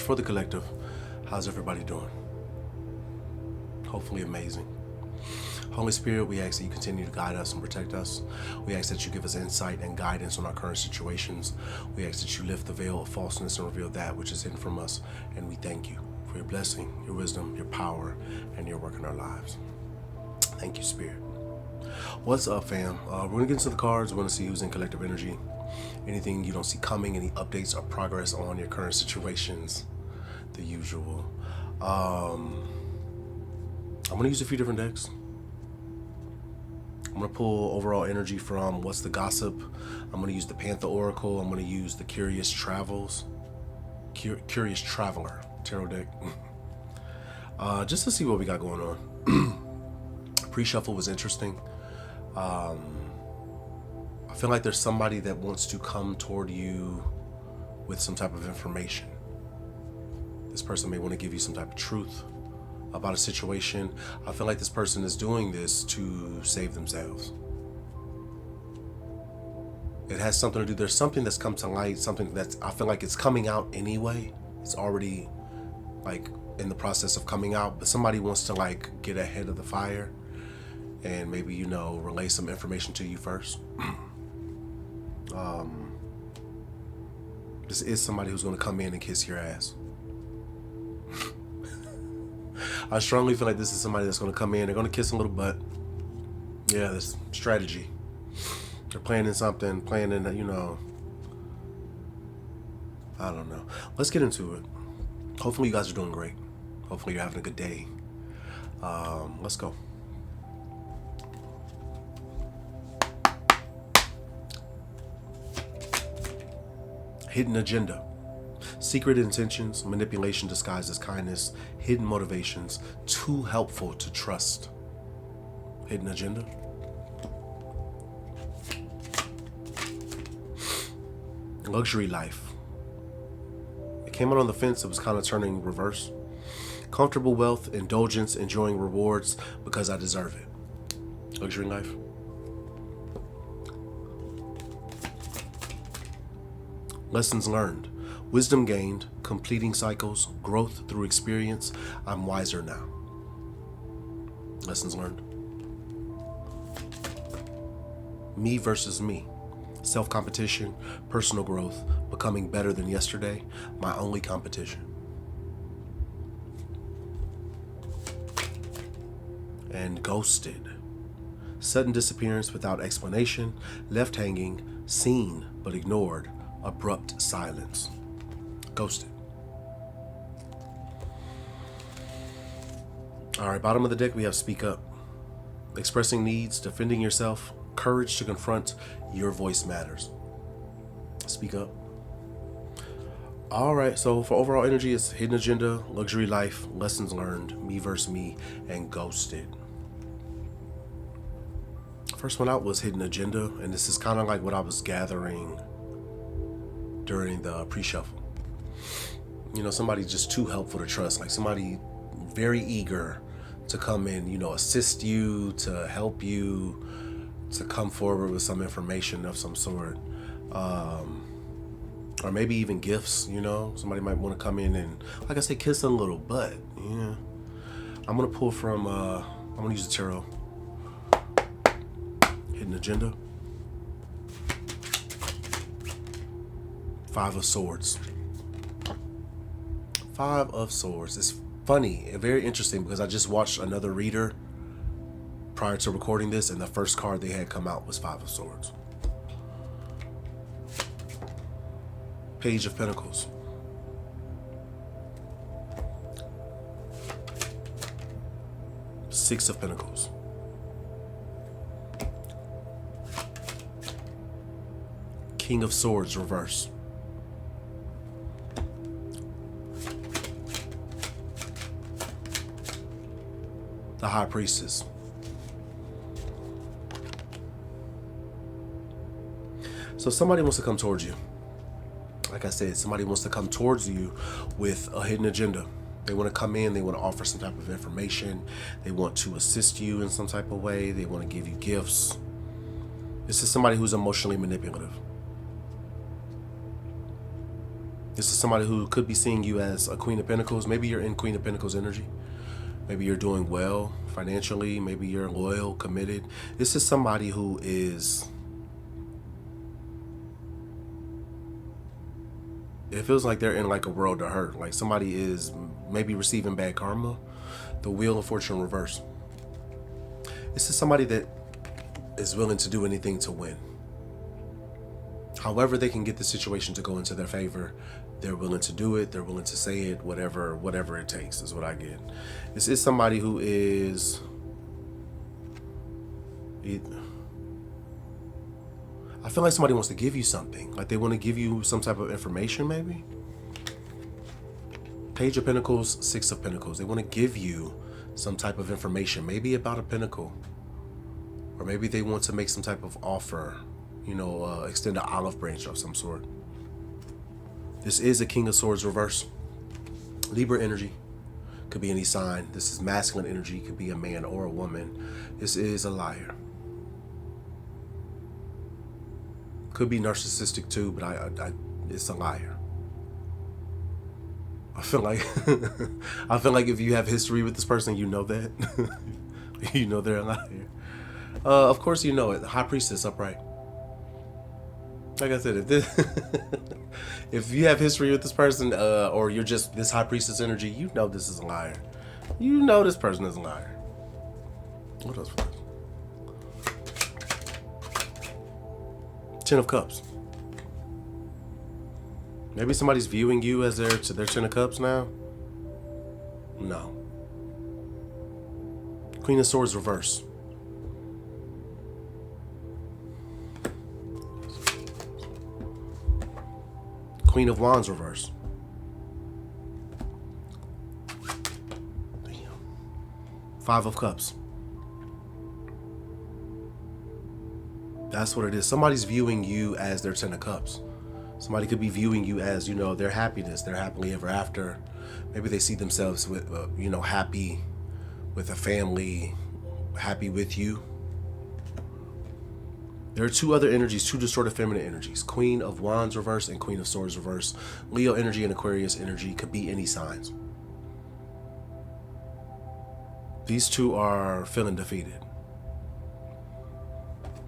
for the collective. How's everybody doing? Hopefully amazing. Holy Spirit, we ask that you continue to guide us and protect us. We ask that you give us insight and guidance on our current situations. We ask that you lift the veil of falseness and reveal that which is hidden from us. And we thank you for your blessing, your wisdom, your power, and your work in our lives. Thank you, Spirit. What's up, fam? We're going to get into the cards. We're going to see who's in collective energy. Anything you don't see coming, any updates or progress on your current situations, the usual. I'm going to use a few different decks. I'm going to pull overall energy from What's the Gossip. I'm going to use the Panther Oracle. I'm going to use the Curious Traveler tarot deck. Just to see what we got going on. Pre-shuffle was interesting. I feel like there's somebody that wants to come toward you with some type of information. This person may want to give you some type of truth about a situation. I feel like this person is doing this to save themselves. It has something to do, there's something that's come to light, something that's, I feel like it's coming out anyway. It's already like in the process of coming out, but somebody wants to like get ahead of the fire and maybe, you know, relay some information to you first. This is somebody who's going to come in and kiss your ass. I strongly feel like this is somebody that's going to come in, they're going to kiss a little butt. Yeah, this strategy. They're planning something, planning, you know, I don't know. Let's get into it. Hopefully you guys are doing great. Hopefully you're having a good day. Let's go. Hidden agenda. Secret intentions, manipulation disguised as kindness, hidden motivations, too helpful to trust. Hidden agenda. Luxury life. It came out on the fence, it was kind of turning reverse. Comfortable wealth, indulgence, enjoying rewards because I deserve it. Luxury life. Lessons learned. Wisdom gained, completing cycles, growth through experience. I'm wiser now. Lessons learned. Me versus me. Self-competition, personal growth, becoming better than yesterday, my only competition. And ghosted. Sudden disappearance without explanation, left hanging, seen but ignored, abrupt silence. Ghosted. All right, bottom of the deck we have speak up. Expressing needs, defending yourself, courage to confront, your voice matters. Speak up. All right, so for overall energy, it's hidden agenda, luxury life, lessons learned, me versus me, and ghosted. First one out was hidden agenda, and this is kind of like what I was gathering during the pre-shuffle. You know, somebody just too helpful to trust, like somebody very eager to come in, you know, assist you, to help you, to come forward with some information of some sort, or maybe even gifts. You know, somebody might want to come in and, like I said, kiss a little butt. Yeah, I'm gonna pull from I'm gonna use the tarot. Hidden agenda. Five of Swords. Five of Swords. It's funny and very interesting because I just watched another reader prior to recording this, and the first card they had come out was Five of Swords. Page of Pentacles. Six of Pentacles. King of Swords, reverse. The High Priestess. So somebody wants to come towards you. Like I said, somebody wants to come towards you with a hidden agenda. They want to come in, they want to offer some type of information. They want to assist you in some type of way. They want to give you gifts. This is somebody who's emotionally manipulative. This is somebody who could be seeing you as a Queen of Pentacles. Maybe you're in Queen of Pentacles energy. Maybe you're doing well financially. Maybe you're loyal, committed. This is somebody who is... It feels like they're in like a world of hurt. Like somebody is maybe receiving bad karma. The Wheel of Fortune reverse. This is somebody that is willing to do anything to win. However they can get the situation to go into their favor, they're willing to do it. They're willing to say it. Whatever it takes is what I get. This is somebody who is... I feel like somebody wants to give you something. Like they want to give you some type of information, maybe. Page of Pentacles, Six of Pentacles. They want to give you some type of information, maybe about a pentacle. Or maybe they want to make some type of offer, you know, extend an olive branch of some sort. This is a King of Swords reverse. Libra energy. Could be any sign. This is masculine energy. Could be a man or a woman. This is a liar. Could be narcissistic too, but it's a liar. I feel like I feel like if you have history with this person, you know that. You know they're a liar. Of course you know it. High Priestess upright. Like I said, if you have history with this person, or you're just this High Priestess energy, you know this is a liar. You know this person is a liar. What else? Ten of Cups. Maybe somebody's viewing you as their Ten of Cups now. No. Queen of Swords reverse. Queen of Wands reverse. Damn. Five of Cups. That's what it is. Somebody's viewing you as their Ten of Cups. Somebody could be viewing you as, you know, their happiness, their happily ever after. Maybe they see themselves with, you know, happy with a family, happy with you. There are two other energies, two distorted feminine energies. Queen of Wands reverse and Queen of Swords reverse. Leo energy and Aquarius energy could be any signs. These two are feeling defeated.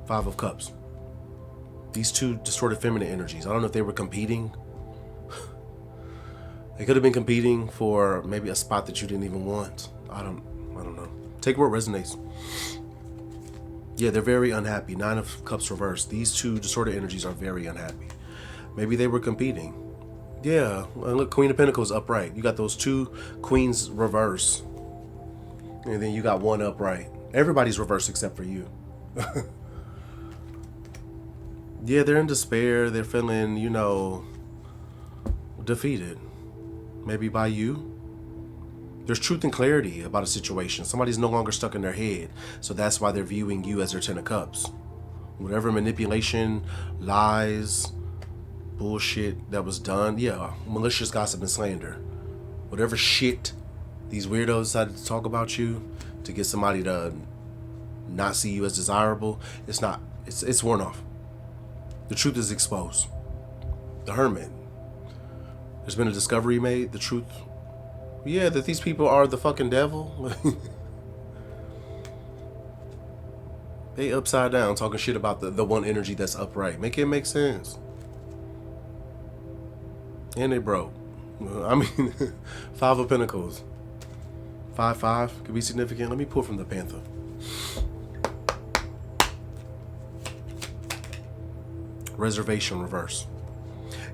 Five of Cups. These two distorted feminine energies. I don't know if they were competing. They could have been competing for maybe a spot that you didn't even want. I don't know. Take what resonates. Yeah, they're very unhappy. Nine of Cups reverse. These two distorted energies are very unhappy. Maybe they were competing. Yeah, look, Queen of Pentacles upright. You got those two Queens reverse. And then you got one upright. Everybody's reverse except for you. Yeah, they're in despair. They're feeling, you know, defeated. Maybe by you. There's truth and clarity about a situation. Somebody's no longer stuck in their head. So that's why they're viewing you as their Ten of Cups. Whatever manipulation, lies, bullshit that was done. Yeah, malicious gossip and slander. Whatever shit these weirdos decided to talk about you to get somebody to not see you as desirable. It's not. It's worn off. The truth is exposed. The Hermit. There's been a discovery made. The truth. Yeah, that these people are the fucking devil. They upside down talking shit about the one energy that's upright. Make it make sense. And they broke. I mean, Five of Pentacles. 5-5 could be significant. Let me pull from the Panther. Reservation reverse.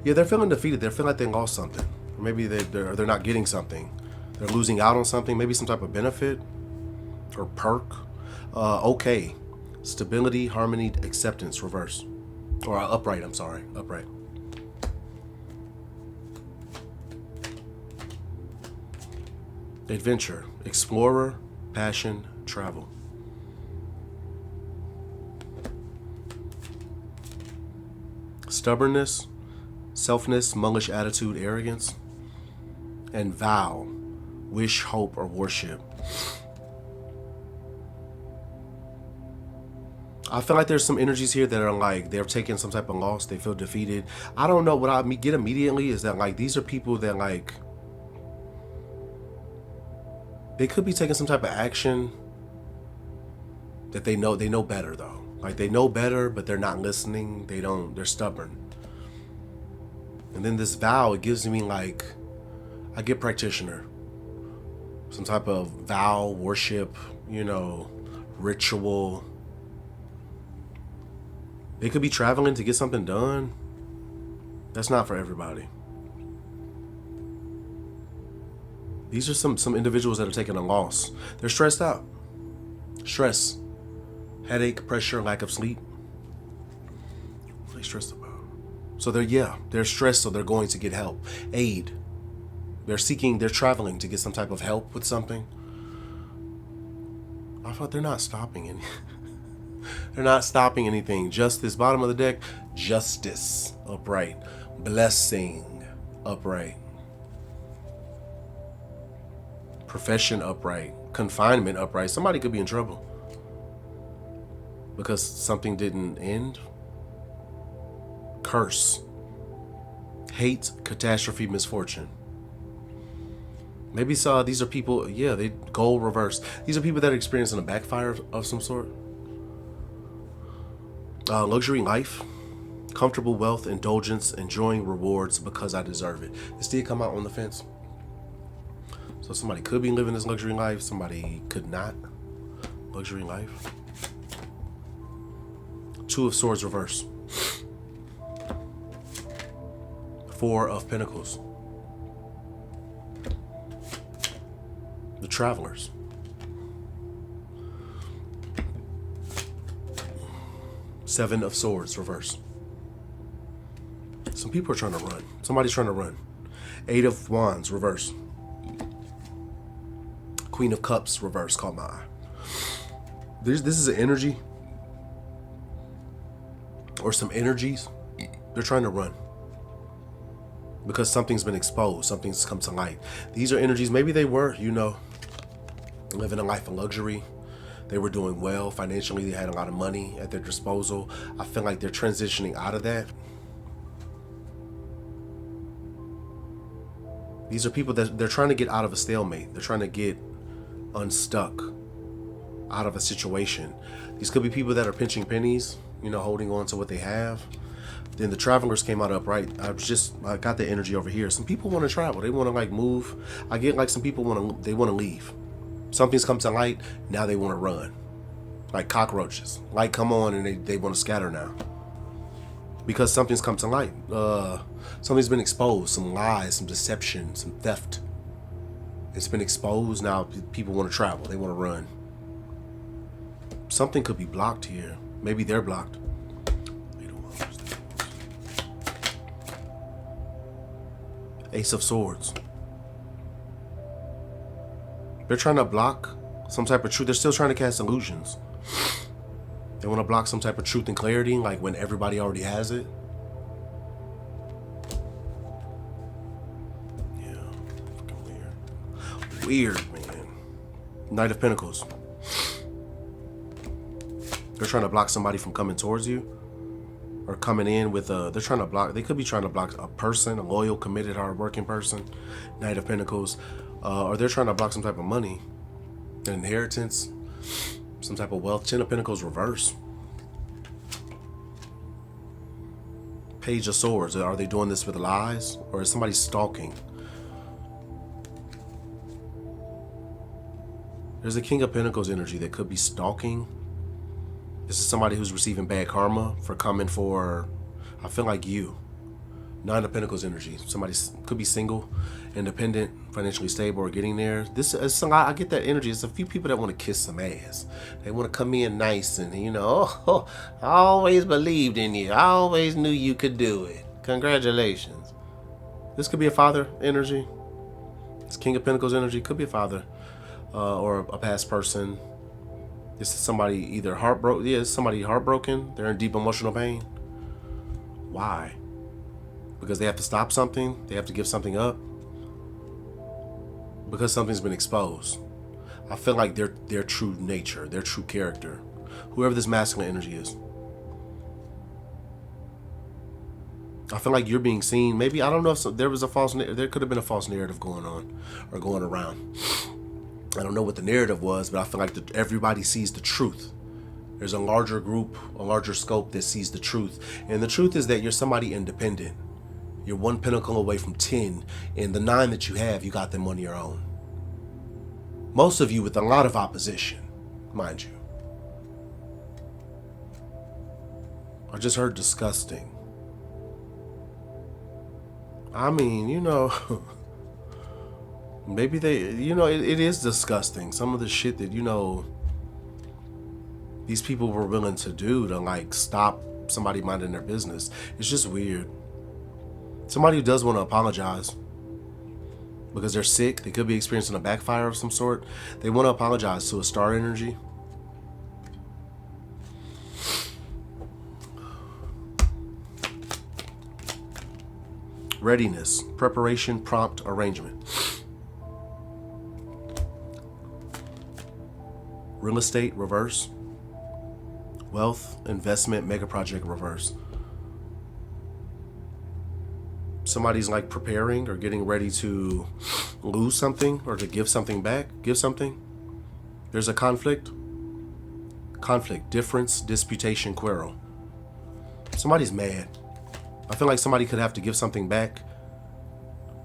Yeah, they're feeling defeated. They're feeling like they lost something. Or maybe they're not getting something. They're losing out on something. Maybe some type of benefit or perk. Okay. Stability, harmony, acceptance reverse. Or upright, I'm sorry. Upright. Adventure, explorer, passion, travel. Stubbornness, selfness, mullish attitude, arrogance, and vow, wish, hope, or worship. I feel like there's some energies here that are like they're taking some type of loss. They feel defeated. I don't know. What I get immediately is that like these are people that like they could be taking some type of action that they know better though. Like they know better, but they're not listening. They're stubborn. And then this vow, it gives me like, I get practitioner. Some type of vow, worship, ritual. They could be traveling to get something done. That's not for everybody. These are some individuals that are taking a loss. They're stressed out. Stress. Headache, pressure, lack of sleep. What are they stressed about? So they're stressed, so they're going to get help. Aid. They're traveling to get some type of help with something. I thought they're not stopping any. They're not stopping anything. Justice, bottom of the deck. Justice, upright. Blessing, upright. Profession, upright. Confinement, upright. Somebody could be in trouble because something didn't end. Curse. Hate, catastrophe, misfortune. Maybe these are people, they goal reverse. These are people that are experiencing a backfire of some sort. Luxury life, comfortable wealth, indulgence, enjoying rewards because I deserve it. This did come out on the fence. So somebody could be living this luxury life, somebody could not. Luxury life. Two of Swords reverse. Four of Pentacles. The Travelers. Seven of Swords reverse. Some people are trying to run. Somebody's trying to run. Eight of Wands reverse. Queen of Cups reverse caught my eye. This is an energy or some energies. They're trying to run because something's been exposed. Something's come to light. These are energies. Maybe they were, living a life of luxury. They were doing well financially. They had a lot of money at their disposal. I feel like they're transitioning out of that. These are people that they're trying to get out of a stalemate. They're trying to get unstuck out of a situation. These could be people that are pinching pennies, holding on to what they have. Then the Travelers came out upright. I got the energy over here. Some people want to travel. They want to move. I get like some people want to leave. Something's come to light. Now they want to run. Like cockroaches. Light come on and they want to scatter now. Because something's come to light. Something's been exposed. Some lies, some deception, some theft. It's been exposed. Now people want to travel. They want to run. Something could be blocked here. Maybe they're blocked. Ace of Swords. They're trying to block some type of truth. They're still trying to cast illusions. They want to block some type of truth and clarity, like when everybody already has it. Yeah, fucking weird. Weird, man. Knight of Pentacles. They're trying to block somebody from coming towards you. Or coming in with they're trying to block, they could be trying to block a person, a loyal, committed, hardworking person. Knight of Pentacles. Or they're trying to block some type of money, an inheritance, some type of wealth. Ten of Pentacles reverse. Page of Swords. Are they doing this with lies? Or is somebody stalking? There's a King of Pentacles energy that could be stalking. This is somebody who's receiving bad karma for coming for, I feel like you. Nine of Pentacles energy. Somebody could be single, independent, financially stable, or getting there. This is I get that energy. It's a few people that want to kiss some ass. They want to come in nice and, I always believed in you. I always knew you could do it. Congratulations. This could be a father energy. This King of Pentacles energy could be a father or a past person. This is somebody either heartbroken. Yeah, it's somebody heartbroken. They're in deep emotional pain. Why? Because they have to stop something. They have to give something up. Because something's been exposed. I feel like their true nature, their true character. Whoever this masculine energy is. I feel like you're being seen. Maybe, I don't know if there was a there could have been a false narrative going on or going around. I don't know what the narrative was, but I feel like everybody sees the truth. There's a larger group, a larger scope that sees the truth. And the truth is that you're somebody independent. You're 1 pinnacle away from 10. And the 9 that you have, you got them on your own. Most of you with a lot of opposition, mind you. I just heard disgusting. I mean, you know, maybe they, you know, it is disgusting. Some of the shit that, you know, these people were willing to do to like stop somebody minding their business. It's just weird. Somebody who does want to apologize because they're sick, they could be experiencing a backfire of some sort. They want to apologize to a star energy. Readiness, preparation, prompt, arrangement. Real estate, reverse. Wealth, investment, mega project, reverse. Somebody's like preparing or getting ready to lose something or to give something back, give something. There's a conflict. Conflict, difference, disputation, quarrel. Somebody's mad. I feel like somebody could have to give something back,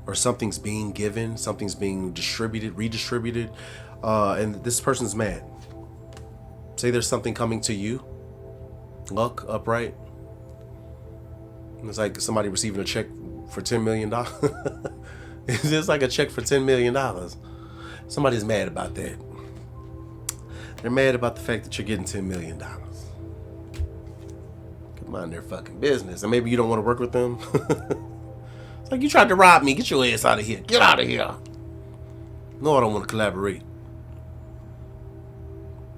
or something's being given, something's being distributed, redistributed, and this person's mad. Say there's something coming to you, luck, upright. And it's like somebody receiving a check for $10 million. It's just like a check for $10 million. Somebody's mad about that. They're mad about the fact that you're getting $10 million. Mind their fucking business, and maybe you don't want to work with them. It's like, you tried to rob me, get your ass out of here, get out of here. No, I don't want to collaborate.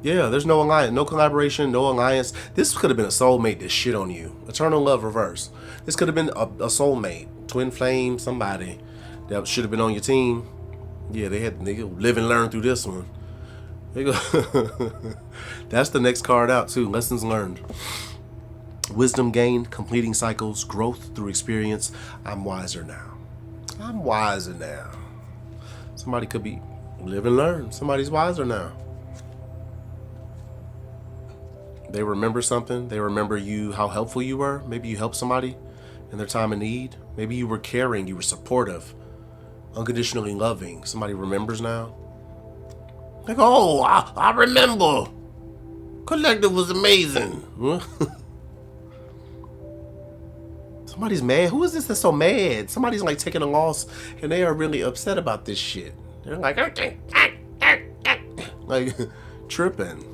Yeah, there's no alliance, no collaboration, no alliance. This could have been a soulmate that shit on you. Eternal love reverse. This could have been a soulmate, twin flame, somebody that should have been on your team. Yeah, they live and learn through this one. They go. That's the next card out too. Lessons learned. Wisdom gained, completing cycles, growth through experience. I'm wiser now. I'm wiser now. Somebody could be live and learn. Somebody's wiser now. They remember something. They remember you, how helpful you were. Maybe you helped somebody in their time of need. Maybe you were caring, you were supportive, unconditionally loving. Somebody remembers now. Like, oh, I remember. Collective was amazing. Somebody's mad. Who is this that's so mad? Somebody's like taking a loss and they are really upset about this shit. They're like, like tripping.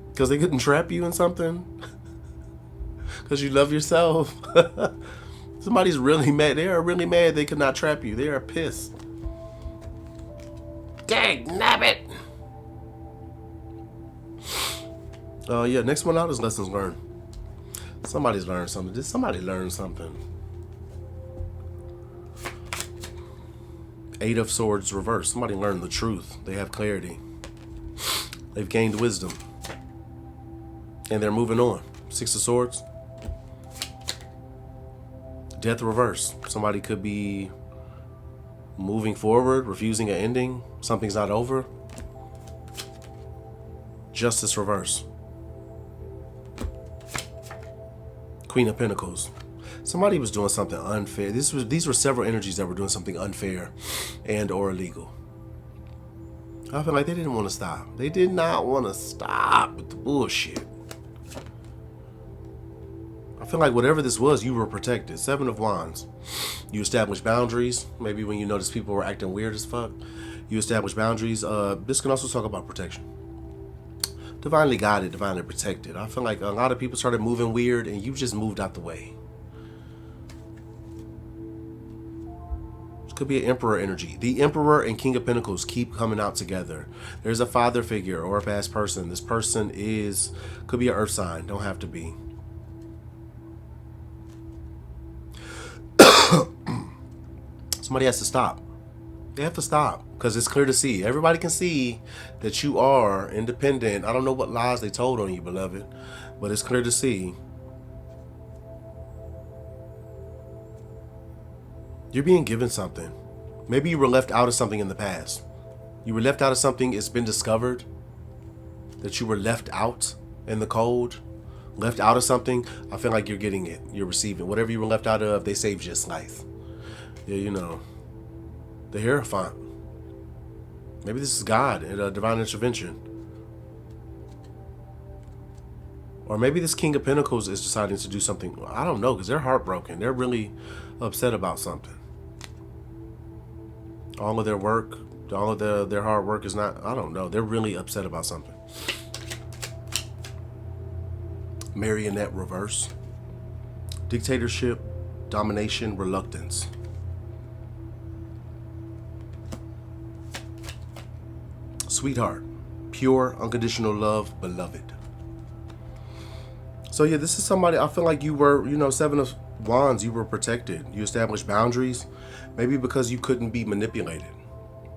Because they couldn't trap you in something? Because you love yourself? Somebody's really mad. They are really mad they could not trap you. They are pissed. Dang, nabbit. Yeah, next one out is lessons learned. Somebody's learned something. Did somebody learn something? 8 of Swords reverse. Somebody learned the truth. They have clarity. They've gained wisdom. And they're moving on. 6 of Swords. Death reverse. Somebody could be moving forward, refusing an ending. Something's not over. Justice reverse. Queen of Pentacles. Somebody was doing something unfair. These were several energies that were doing something unfair and or illegal. I feel like they didn't want to stop. They did not want to stop with the bullshit. I feel like whatever this was, you were protected. 7 of Wands. You established boundaries. Maybe when you notice people were acting weird as fuck, you established boundaries. This can also talk about protection. Divinely guided, divinely protected. I feel like a lot of people started moving weird and you just moved out the way. This could be an Emperor energy. The Emperor and King of Pentacles keep coming out together. There's a father figure or a past person. This person could be an earth sign. Don't have to be. Somebody has to stop. They have to stop because it's clear to see. Everybody can see that you are independent. I don't know what lies they told on you, beloved, but it's clear to see. You're being given something. Maybe you were left out of something in the past. You were left out of something. It's been discovered that you were left out in the cold, left out of something. I feel like you're getting it. You're receiving whatever you were left out of. They saved your life. Yeah, you know, the Hierophant. Maybe this is God and a divine intervention. Or maybe this King of Pentacles is deciding to do something. I don't know, because they're heartbroken. They're really upset about something. All of their work, all of their hard work is not, I don't know. They're really upset about something. Marionette reverse. Dictatorship, domination, reluctance. Sweetheart, pure, unconditional love, beloved. So yeah, this is somebody, I feel like you were, you know, Seven of Wands, you were protected. You established boundaries, maybe because you couldn't be manipulated.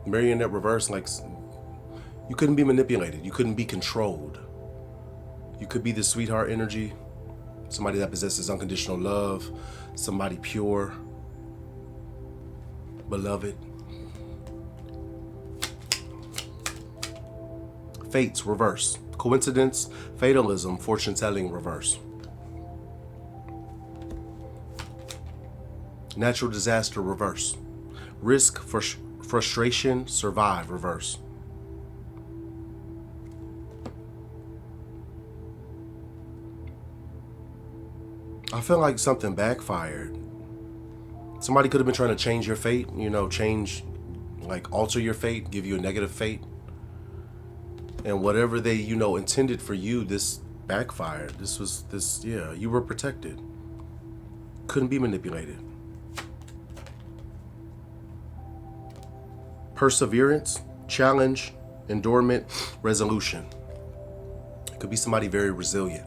Marionette reverse, like you couldn't be manipulated. You couldn't be controlled. You could be the sweetheart energy, somebody that possesses unconditional love, somebody pure, beloved. Fates reverse. Coincidence, fatalism, fortune telling reverse. Natural disaster reverse. Risk, frustration, survive reverse. I feel like something backfired. Somebody could have been trying to change your fate, you know, alter your fate, give you a negative fate. And whatever they, you know, intended for you, this backfired. Yeah, you were protected. Couldn't be manipulated. Perseverance, challenge, endurement, resolution. It could be somebody very resilient.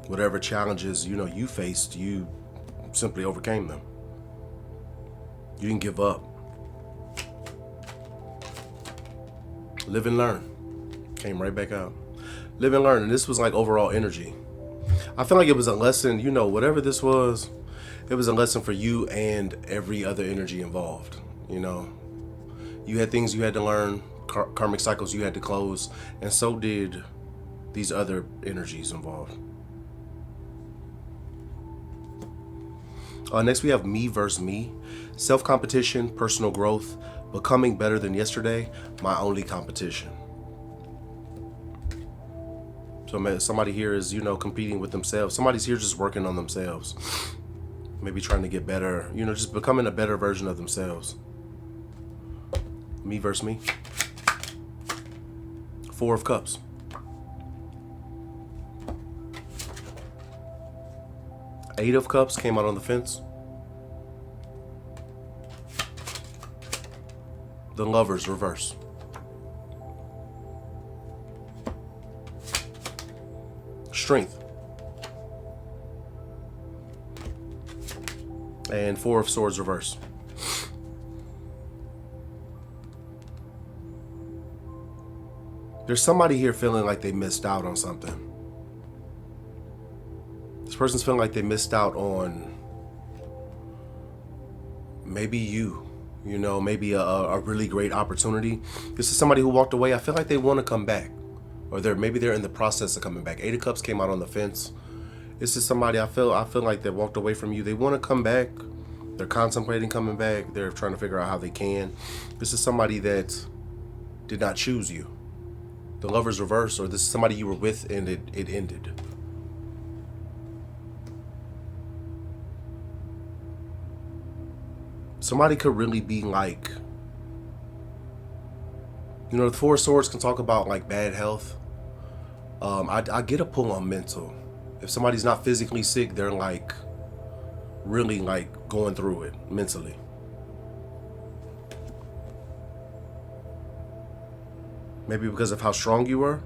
Whatever challenges, you know, you faced, you simply overcame them. You didn't give up. Live and learn. Came right back out. Live and learn. And this was like overall energy. I feel like it was a lesson, you know, whatever this was, it was a lesson for you and every other energy involved. You know, you had things you had to learn, karmic cycles you had to close, and so did these other energies involved. Next we have me versus me. Self-competition, personal growth, becoming better than yesterday, my only competition. So somebody here is, you know, competing with themselves. Somebody's here just working on themselves. Maybe trying to get better, you know, just becoming a better version of themselves. Me versus me. Four of Cups. Eight of Cups came out on the fence. The Lovers reverse. Strength. And Four of Swords reverse. There's somebody here feeling like they missed out on something. This person's feeling like they missed out on maybe you know, maybe a really great opportunity. This is somebody who walked away. I feel like they want to come back. Or maybe they're in the process of coming back. Eight of Cups came out on the fence. This is somebody I feel like they walked away from you. They want to come back. They're contemplating coming back. They're trying to figure out how they can. This is somebody that did not choose you. The Lovers reverse, or this is somebody you were with and it ended. Somebody could really be like, you know, the Four of Swords can talk about like bad health. I get a pull on mental. If somebody's not physically sick, they're like really like going through it mentally. Maybe because of how strong you were.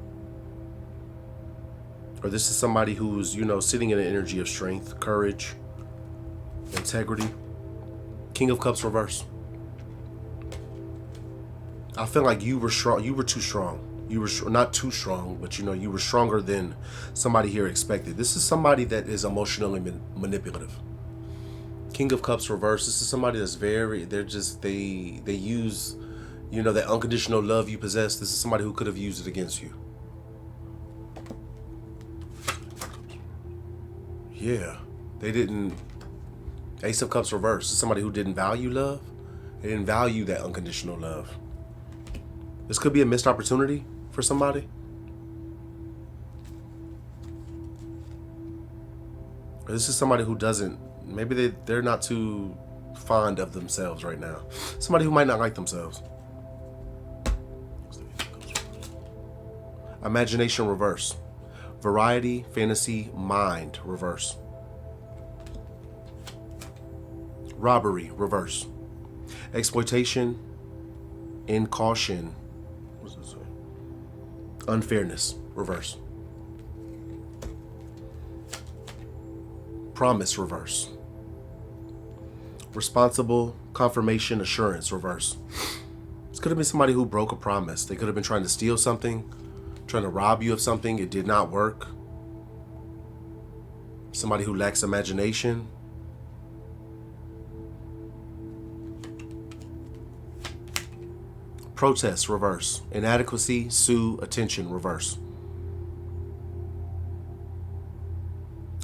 Or this is somebody who's, you know, sitting in an energy of strength, courage, integrity. King of Cups reverse. I feel like you were strong. You were too strong. You were not too strong, but you were stronger than somebody here expected. This is somebody that is emotionally manipulative. King of Cups reverse. This is somebody that's they use, that unconditional love you possess. This is somebody who could have used it against you. Yeah, they didn't. Ace of Cups reverse. This is somebody who didn't value love. They didn't value that unconditional love. This could be a missed opportunity for somebody. Or this is somebody who doesn't, maybe they're not too fond of themselves right now. Somebody who might not like themselves. Imagination reverse. Variety, fantasy, mind reverse. Robbery reverse. Exploitation, incaution. What does this say? Unfairness reverse. Promise reverse. Responsible, confirmation, assurance reverse. This could have been somebody who broke a promise. They could have been trying to steal something, trying to rob you of something. It did not work. Somebody who lacks imagination. Protest reverse. Inadequacy, sue, attention reverse.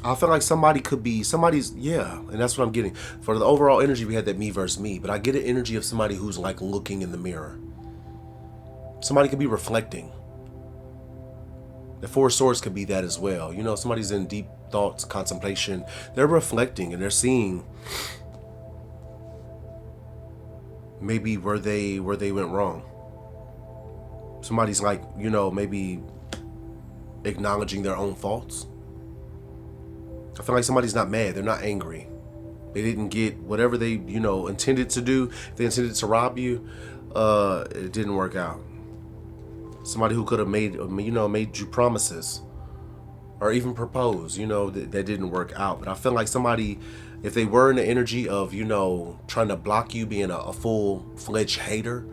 I feel like somebody's, and that's what I'm getting. For the overall energy, we had that me versus me, but I get an energy of somebody who's like looking in the mirror. Somebody could be reflecting. The Four of Swords could be that as well. Somebody's in deep thoughts, contemplation. They're reflecting and they're seeing maybe where they went wrong. Somebody's like, maybe acknowledging their own faults. I feel like somebody's not mad. They're not angry. They didn't get whatever they, intended to do. If they intended to rob you, it didn't work out. Somebody who could have made you promises or even propose, that didn't work out. But I feel like somebody, if they were in the energy of, trying to block you being a full-fledged hater,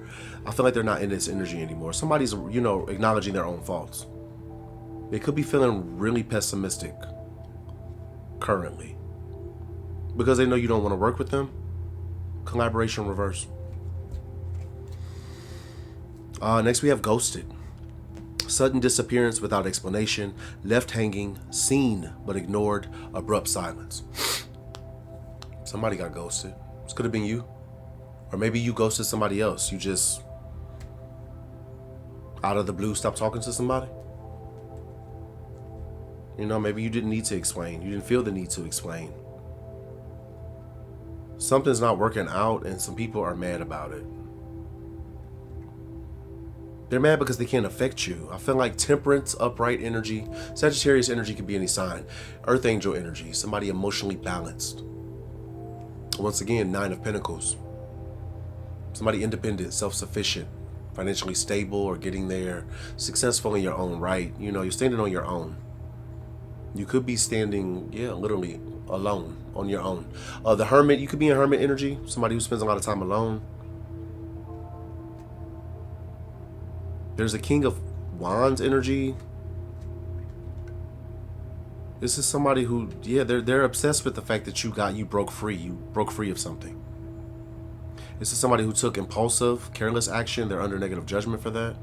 I feel like they're not in this energy anymore. Somebody's, acknowledging their own faults. They could be feeling really pessimistic currently because they know you don't want to work with them. Collaboration reverse. Next we have ghosted. Sudden disappearance without explanation, left hanging, seen but ignored, abrupt silence. Somebody got ghosted. This could have been you. Or maybe you ghosted somebody else. You just, out of the blue, stopped talking to somebody. Maybe you didn't need to explain. You didn't feel the need to explain. Something's not working out and some people are mad about it. They're mad because they can't affect you. I feel like Temperance, upright energy. Sagittarius energy could be any sign. Earth angel energy. Somebody emotionally balanced. Once again, Nine of Pentacles. Somebody independent, self-sufficient, financially stable or getting there, successful in your own right. You're standing on your own. You could be standing, literally alone on your own. The Hermit, you could be in Hermit energy. Somebody who spends a lot of time alone. There's a King of Wands energy. This is somebody who, they're obsessed with the fact that you broke free. You broke free of something. This is somebody who took impulsive, careless action. They're under negative judgment for that.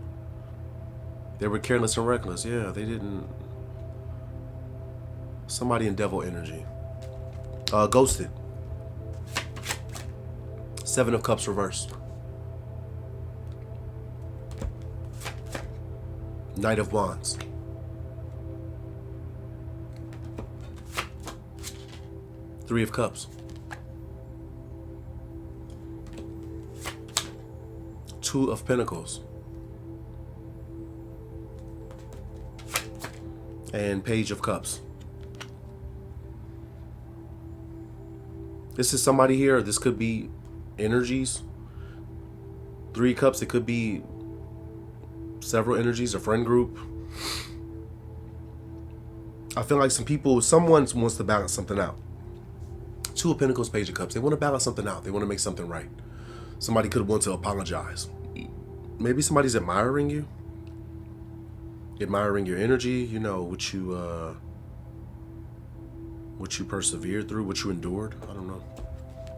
They were careless and reckless. Yeah, they didn't. Somebody in devil energy. Ghosted. Seven of Cups reversed. Knight of Wands. Three of Cups. Two of Pentacles. And Page of Cups. This is somebody here. This could be energies. Three Cups. It could be several energies, a friend group. I feel like someone wants to balance something out. Two of Pentacles, Page of Cups. They want to balance something out. They want to make something right. Somebody could want to apologize. Maybe somebody's admiring you, admiring your energy, you know, what you persevered through, what you endured. I don't know.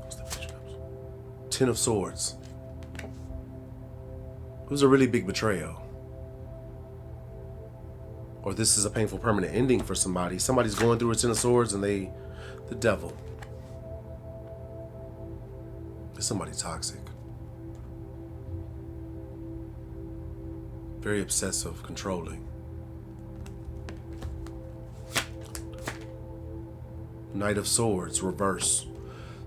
What's the Page of Cups? Ten of Swords. It was a really big betrayal. Or this is a painful permanent ending for somebody. Somebody's going through a Ten of Swords and the devil. It's somebody toxic. Very obsessive, controlling. Knight of Swords, reverse.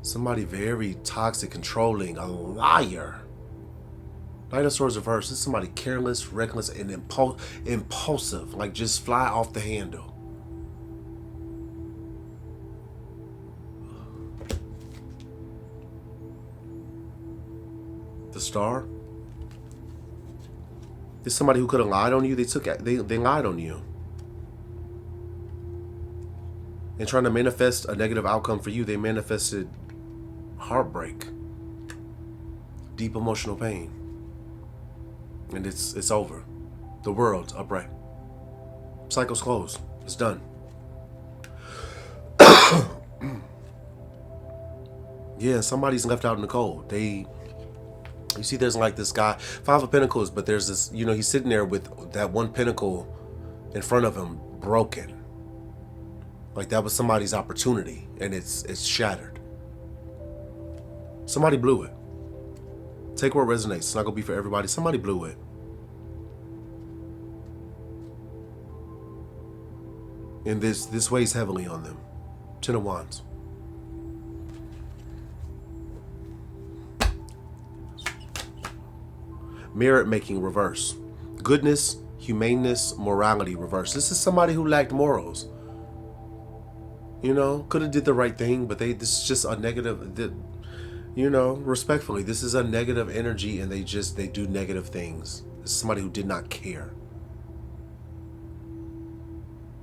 Somebody very toxic, controlling, a liar. Knight of Swords, reverse. This is somebody careless, reckless, and impulsive. Like just fly off the handle. The Star. This is somebody who could have lied on you. They lied on you. And trying to manifest a negative outcome for you, they manifested heartbreak, deep emotional pain. And it's over. The world's upright. Cycle's closed. It's done. Yeah, somebody's left out in the cold. You see, there's like this guy, Five of Pentacles, but there's this, you know, he's sitting there with that one pentacle in front of him broken. Like that was somebody's opportunity, and it's shattered. Somebody blew it. Take what resonates. It's not gonna be for everybody. Somebody blew it. And this weighs heavily on them. Ten of Wands. Merit making, reverse. Goodness, humaneness, morality, reverse. This is somebody who lacked morals. You know, could have did the right thing, but this is just a negative, you know, respectfully, this is a negative energy, and they do negative things. This is somebody who did not care.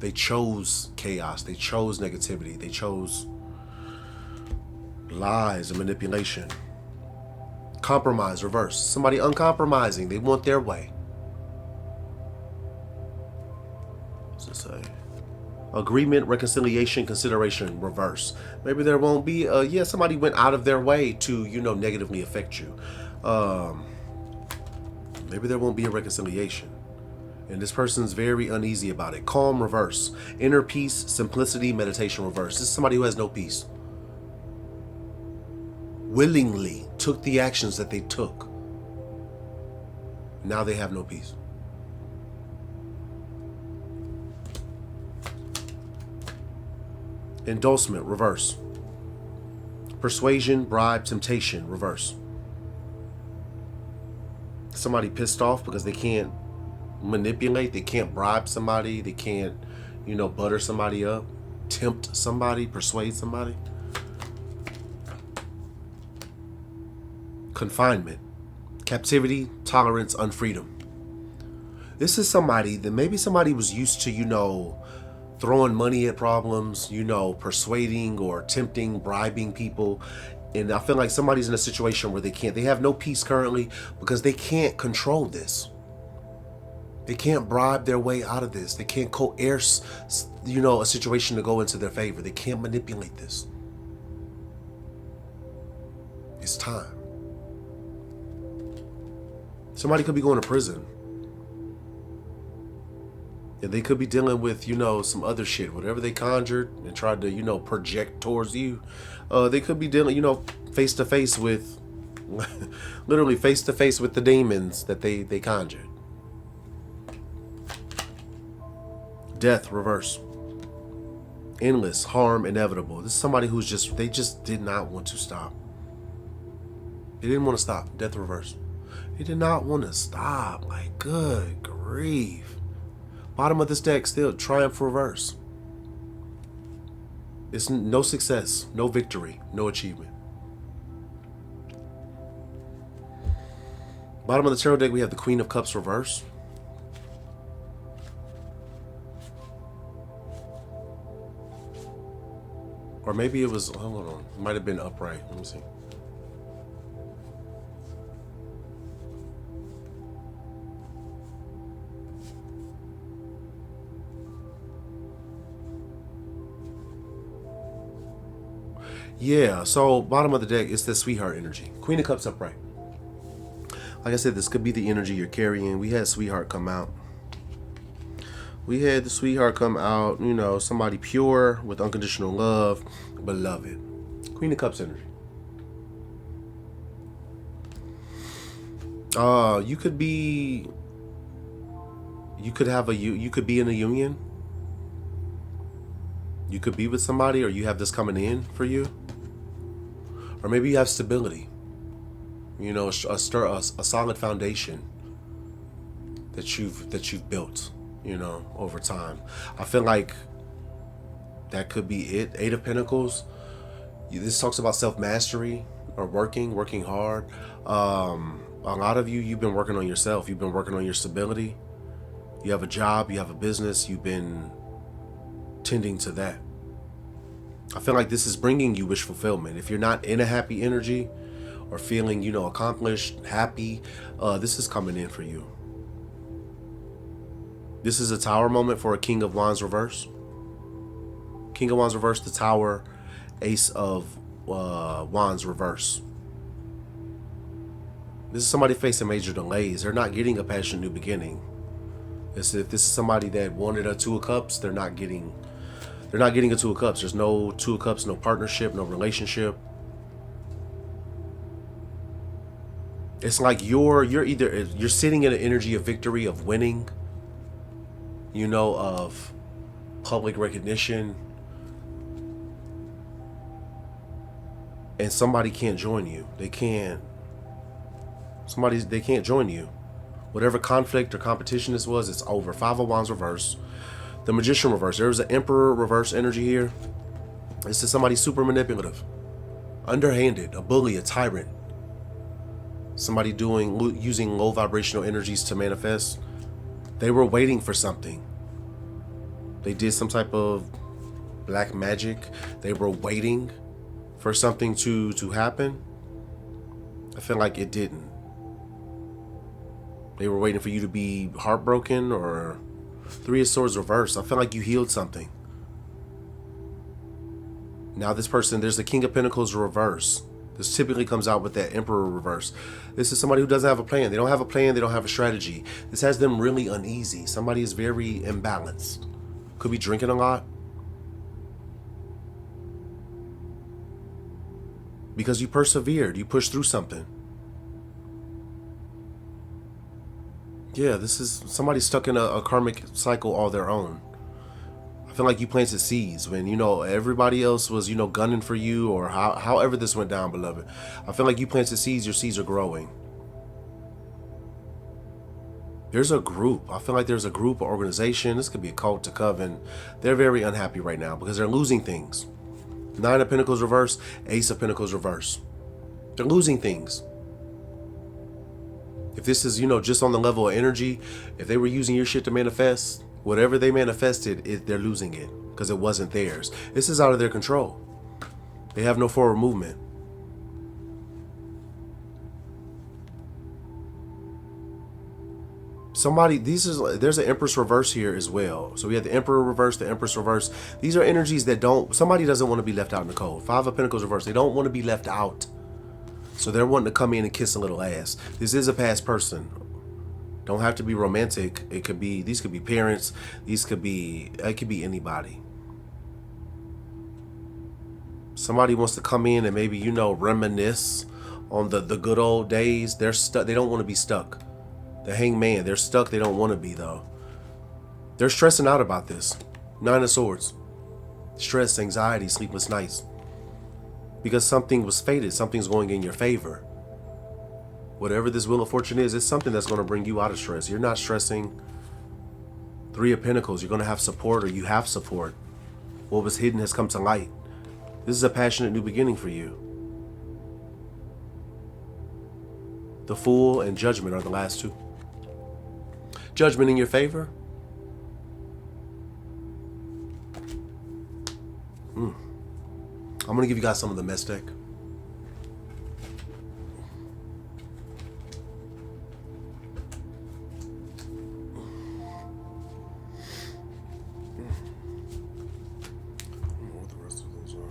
They chose chaos. They chose negativity. They chose lies and manipulation. Compromise, reverse. Somebody uncompromising. They want their way. What's it say? Agreement, reconciliation, consideration, reverse. Maybe there won't be somebody went out of their way to, you know, negatively affect you. Maybe there won't be a reconciliation. And this person's very uneasy about it. Calm, reverse. Inner peace, simplicity, meditation, reverse. This is somebody who has no peace. Willingly took the actions that they took. Now they have no peace. Endorsement, reverse. Persuasion, bribe, temptation, reverse. Somebody pissed off because they can't manipulate, they can't bribe somebody, they can't, you know, butter somebody up, tempt somebody, persuade somebody. Confinement, captivity, tolerance, unfreedom. This is somebody that maybe somebody was used to, you know, throwing money at problems, you know, persuading or tempting, bribing people. And I feel like somebody's in a situation where they have no peace currently because they can't control this. They can't bribe their way out of this. They can't coerce, you know, a situation to go into their favor. They can't manipulate this. It's time. Somebody could be going to prison. And they could be dealing with, you know, some other shit. Whatever they conjured and tried to, you know, project towards you. They could be dealing, you know, face to face with, literally face to face with the demons that they conjured. Death, reverse. Endless, harm, inevitable. This is somebody who's they just did not want to stop. They didn't want to stop. Death, reverse. They did not want to stop. Like, good grief. Bottom of this deck, still triumph, reverse. It's no success, no victory, no achievement. Bottom of the tarot deck, we have the Queen of Cups, reverse. Or maybe it was, hold on, it might have been upright. Let me see. Yeah, so bottom of the deck, it's the sweetheart energy. Queen of Cups upright. Like I said, this could be the energy you're carrying. We had sweetheart come out. We had the sweetheart come out, you know, somebody pure with unconditional love, beloved. Queen of Cups energy. You could be, you could be in a union. You could be with somebody, or you have this coming in for you. Or maybe you have stability. You know, a solid foundation that you've built, you know, over time. I feel like that could be it. Eight of Pentacles. This talks about self-mastery or working hard. A lot of you've been working on yourself. You've been working on your stability. You have a job, you have a business, you've been tending to that. I feel like this is bringing you wish fulfillment. If you're not in a happy energy or feeling, you know, accomplished, happy, this is coming in for you. This is a Tower moment for a King of Wands reverse. King of Wands reverse, the Tower, Ace of Wands reverse. This is somebody facing major delays. They're not getting a passionate new beginning. If this is somebody that wanted a Two of Cups, they're not getting a Two of Cups. There's no Two of Cups, no partnership, no relationship. It's like you're sitting in an energy of victory, of winning, you know, of public recognition, and somebody can't join you. They can't join you. Whatever conflict or competition this was, it's over. Five of Wands reverse. The Magician reverse. There's an Emperor reverse energy here. This is somebody super manipulative, underhanded, a bully, a tyrant. Somebody using low vibrational energies to manifest. They were waiting for something. They did some type of black magic. They were waiting for something to happen. I feel like it didn't. They were waiting for you to be heartbroken, or Three of Swords reverse. I feel like you healed something. Now this person, there's the King of Pentacles reverse. This typically comes out with that Emperor reverse. This is somebody who doesn't have a plan. They don't have a plan. They don't have a strategy. This has them really uneasy. Somebody is very imbalanced. Could be drinking a lot. Because you persevered. You pushed through something. Yeah, this is somebody stuck in a karmic cycle all their own. I feel like you planted seeds when, you know, everybody else was, you know, gunning for you, or however this went down, beloved. I feel like you planted seeds. Your seeds are growing. There's a group. I feel like there's a group, or organization. This could be a cult, a coven. They're very unhappy right now because they're losing things. Nine of Pentacles reverse, Ace of Pentacles reverse. They're losing things. If this is, you know, just on the level of energy, if they were using your shit to manifest, whatever they manifested, they're losing it because it wasn't theirs. This is out of their control. They have no forward movement. There's an Empress reverse here as well. So we have the Emperor reverse, the Empress reverse. These are energies that somebody doesn't want to be left out in the cold. Five of Pentacles reverse. They don't want to be left out. So they're wanting to come in and kiss a little ass. This is a past person. Don't have to be romantic. These could be parents. It could be anybody. Somebody wants to come in and maybe, you know, reminisce on the good old days. They're stuck. They don't want to be stuck. The Hangman, they're stuck. They don't want to be, though. They're stressing out about this. Nine of Swords. Stress, anxiety, sleepless nights. Because something was fated. Something's going in your favor. Whatever this Wheel of Fortune is, it's something that's going to bring you out of stress. You're not stressing. Three of Pentacles. You're going to have support, or you have support. What was hidden has come to light. This is a passionate new beginning for you. The Fool and Judgment are the last two. Judgment in your favor. I'm going to give you guys some of the mess deck. What the rest of those are.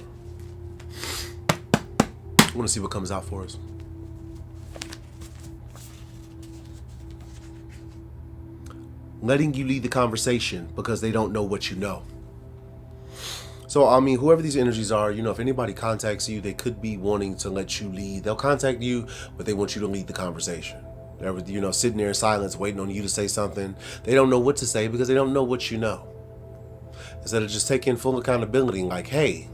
want to see what comes out for us. Letting you lead the conversation because they don't know what you know. So, I mean, whoever these energies are, you know, if anybody contacts you, they could be wanting to let you lead. They'll contact you, but they want you to lead the conversation. They're, you know, sitting there in silence, waiting on you to say something. They don't know what to say because they don't know what you know. Instead of just taking full accountability and like, hey,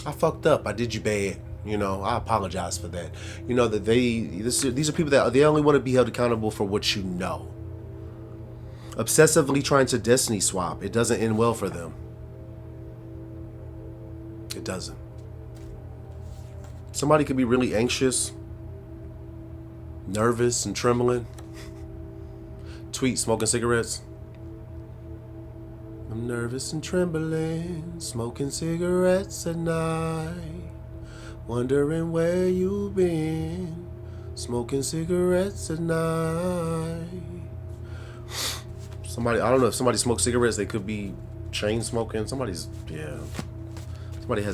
I fucked up. I did you bad. You know, I apologize for that. You know, that these are people that they only want to be held accountable for what you know. Obsessively trying to destiny swap. It doesn't end well for them. It doesn't. Somebody could be really anxious, nervous, and trembling. Tweet, smoking cigarettes. I'm nervous and trembling, smoking cigarettes at night, wondering where you've been, smoking cigarettes at night. Somebody, I don't know if somebody smokes cigarettes, they could be chain smoking. Somebody has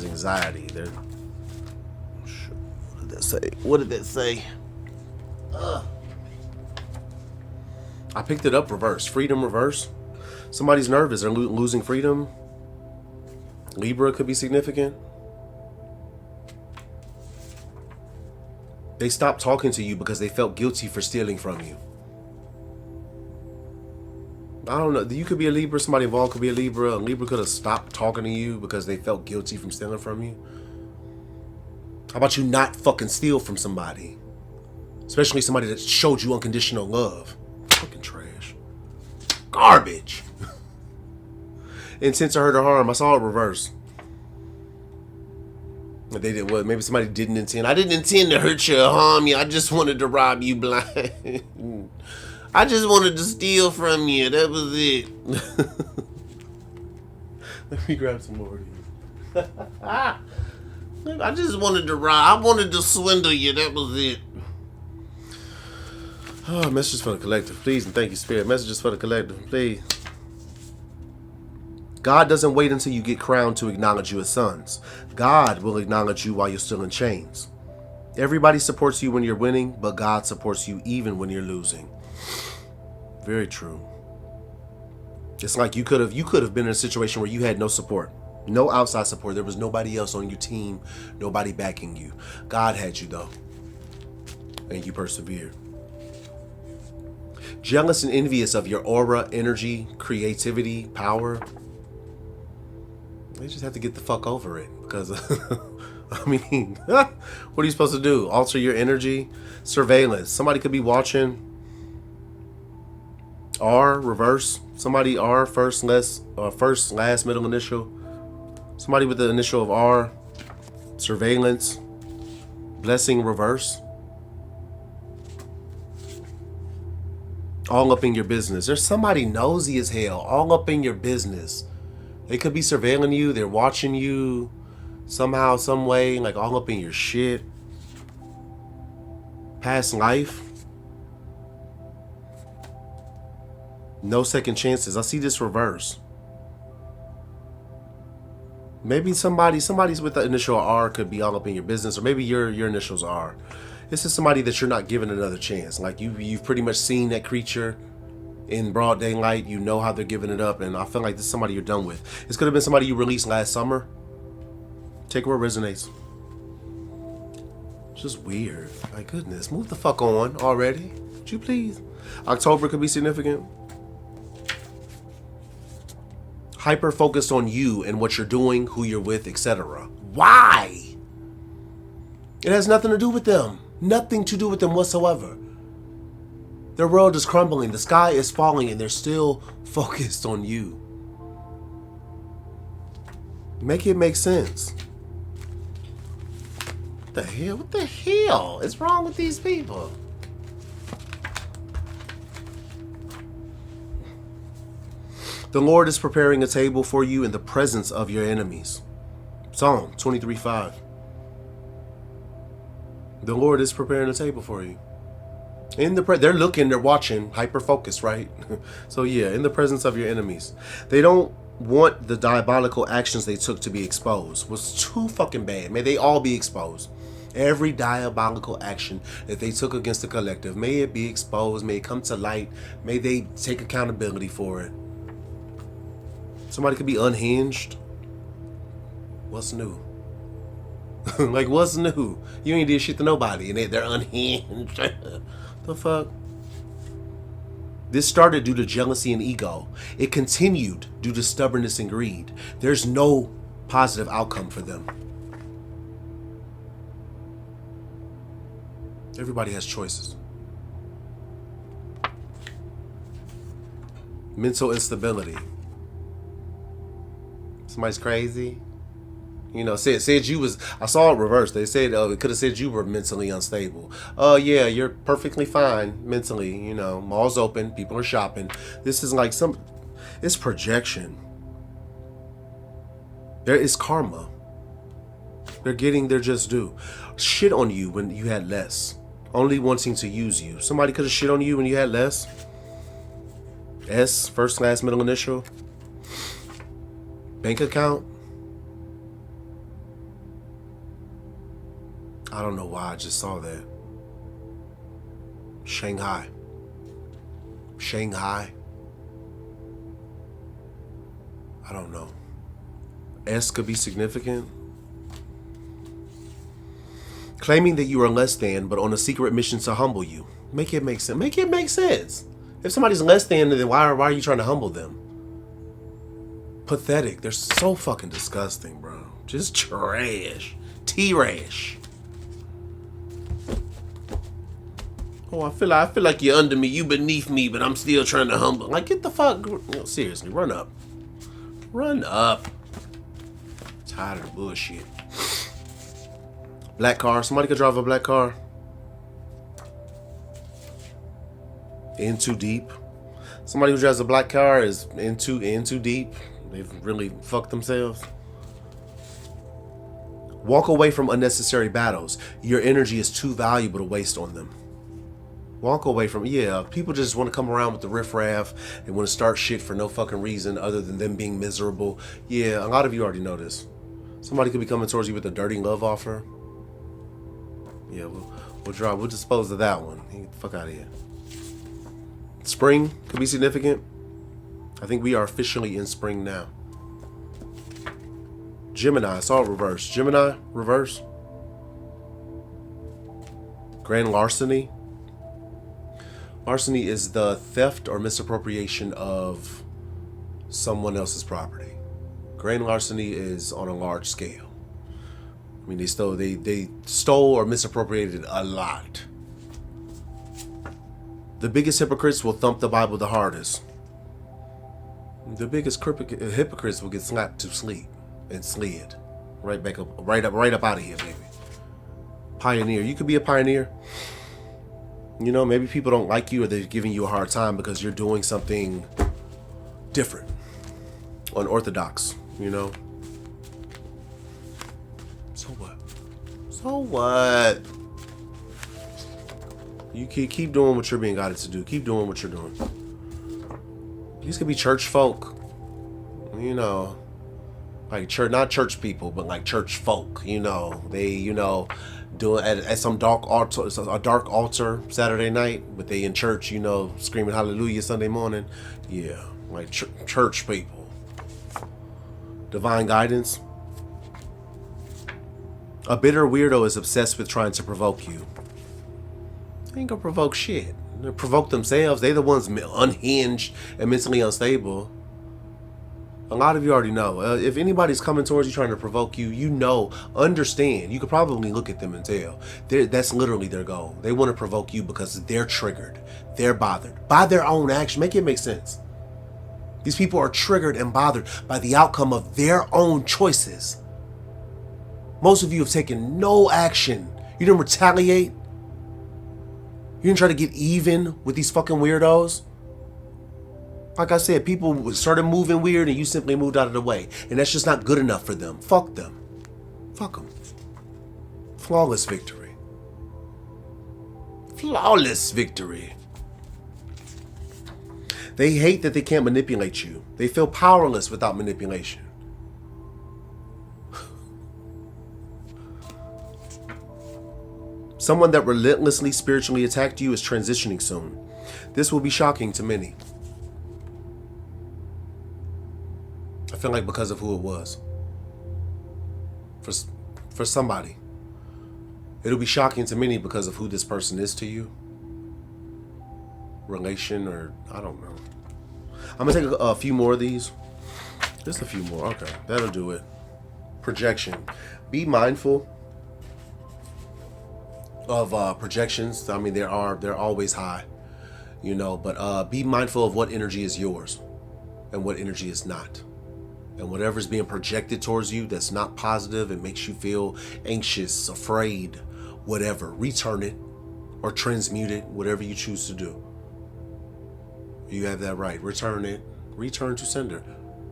anxiety. They're, what did that say? What did that say? I picked it up reverse. Freedom reverse. Somebody's nervous. They're losing freedom. Libra could be significant. They stopped talking to you because they felt guilty for stealing from you. I don't know. You could be a Libra. Somebody involved could be a Libra. A Libra could have stopped talking to you because they felt guilty from stealing from you. How about you not fucking steal from somebody? Especially somebody that showed you unconditional love. Fucking trash. Garbage. Intent to hurt or harm. I saw it reverse. They did what? Maybe somebody didn't intend. I didn't intend to hurt you or harm you. I just wanted to rob you blind. I just wanted to steal from you. That was it. Let me grab some more of these. I just wanted to rob. I wanted to swindle you. That was it. Oh, messages for the collective, please, and thank you, Spirit. Messages for the collective, please. God doesn't wait until you get crowned to acknowledge you as sons. God will acknowledge you while you're still in chains. Everybody supports you when you're winning, but God supports you even when you're losing. Very true. It's like you could have been in a situation where you had no support, no outside support. There was nobody else on your team, nobody backing you. God had you though, and you persevered. Jealous and envious of your aura, energy, creativity, power. They just have to get the fuck over it because, I mean, what are you supposed to do? Alter your energy? Surveillance. Somebody could be watching. R, reverse. Somebody R, first, last, middle initial. Somebody with the initial of R. Surveillance. Blessing, reverse. All up in your business. There's somebody nosy as hell. All up in your business. They could be surveilling you. They're watching you somehow, some way, like all up in your shit. Past life. No second chances. I see this reverse. Maybe somebody's with the initial R could be all up in your business, or maybe your initials are. This is somebody that you're not giving another chance. Like you've pretty much seen that creature in broad daylight. You know how they're giving it up, and I feel like this is somebody you're done with. This could have been somebody you released last summer. Take where it resonates. It's just weird. My goodness, move the fuck on already. Would you please? October could be significant. Hyper focused on you and what you're doing, who you're with, etc. Why? It has nothing to do with them. Nothing to do with them whatsoever. Their world is crumbling. The sky is falling, and they're still focused on you. Make it make sense. What the hell? What the hell is wrong with these people? The Lord is preparing a table for you in the presence of your enemies. Psalm 23:5. The Lord is preparing a table for you. They're looking, they're watching, hyper focused, right? So yeah, in the presence of your enemies. They don't want the diabolical actions they took to be exposed. Was too fucking bad. May they all be exposed. Every diabolical action that they took against the collective, may it be exposed, may it come to light, may they take accountability for it. Somebody could be unhinged. What's new? Like, what's new? You ain't did shit to nobody and they're unhinged. The fuck? This started due to jealousy and ego. It continued due to stubbornness and greed. There's no positive outcome for them. Everybody has choices. Mental instability. Somebody's crazy. You know, said you was, I saw it reversed. They said it could have said you were mentally unstable. Oh yeah, you're perfectly fine mentally. You know, malls open, people are shopping. This is like it's projection. There is karma. They're getting their just due. Shit on you when you had less. Only wanting to use you. Somebody could have shit on you when you had less. S, first, last, middle initial. Bank account. I don't know why I just saw that. Shanghai. I don't know. S could be significant. Claiming that you are less than, but on a secret mission to humble you. Make it make sense. Make it make sense. If somebody's less than, then why are you trying to humble them? Pathetic. They're so fucking disgusting, bro. Just trash. T-rash. Oh, I feel like you're under me. You beneath me, but I'm still trying to humble. Like, get the fuck. No, seriously, run up. Run up. Tired of the bullshit. Black car. Somebody could drive a black car. In too deep. Somebody who drives a black car is in too deep. They've really fucked themselves. Walk away from unnecessary battles. Your energy is too valuable to waste on them. Walk away from, people just want to come around with the riffraff and want to start shit for no fucking reason other than them being miserable. Yeah, a lot of you already know this. Somebody could be coming towards you with a dirty love offer. Yeah, we'll dispose of that one. Get the fuck out of here. Spring could be significant. I think we are officially in spring now. Gemini, I saw it reverse. Gemini, reverse. Grand larceny. Larceny is the theft or misappropriation of someone else's property. Grand larceny is on a large scale. I mean, they stole or misappropriated a lot. The biggest hypocrites will thump the Bible the hardest. The biggest hypocrites will get slapped to sleep and slid right up out of here, baby. Pioneer, you could be a pioneer. You know, maybe people don't like you or they're giving you a hard time because you're doing something different, unorthodox. You know. So what? So what? You keep doing what you're being guided to do. Keep doing what you're doing. These could be church folk. You know, like church, not church people, but like church folk. You know, they doing at some dark altar Saturday night, but they in church. You know, screaming hallelujah Sunday morning. Yeah, like church people. Divine guidance. A bitter weirdo is obsessed with trying to provoke you. They ain't gonna provoke shit. They provoke themselves. They the ones unhinged and mentally unstable. A lot of you already know. If anybody's coming towards you trying to provoke you, you know, understand. You could probably look at them and tell. That's literally their goal. They want to provoke you because they're triggered. They're bothered by their own action. Make it make sense. These people are triggered and bothered by the outcome of their own choices. Most of you have taken no action. You didn't retaliate. You didn't try to get even with these fucking weirdos. Like I said, people started moving weird and you simply moved out of the way. And that's just not good enough for them. Fuck them. Fuck them. Flawless victory. Flawless victory. They hate that they can't manipulate you. They feel powerless without manipulation. Someone that relentlessly spiritually attacked you is transitioning soon. This will be shocking to many. I feel like because of who it was. For somebody. It'll be shocking to many because of who this person is to you. Relation or I don't know. I'm going to take a few more of these. Just a few more. Okay, that'll do it. Projection. Be mindful of projections. I mean, they're always high, you know, but be mindful of what energy is yours and what energy is not. And whatever's being projected towards you that's not positive, it makes you feel anxious, afraid, whatever, return it or transmute it, whatever you choose to do. You have that right. Return it. Return to sender.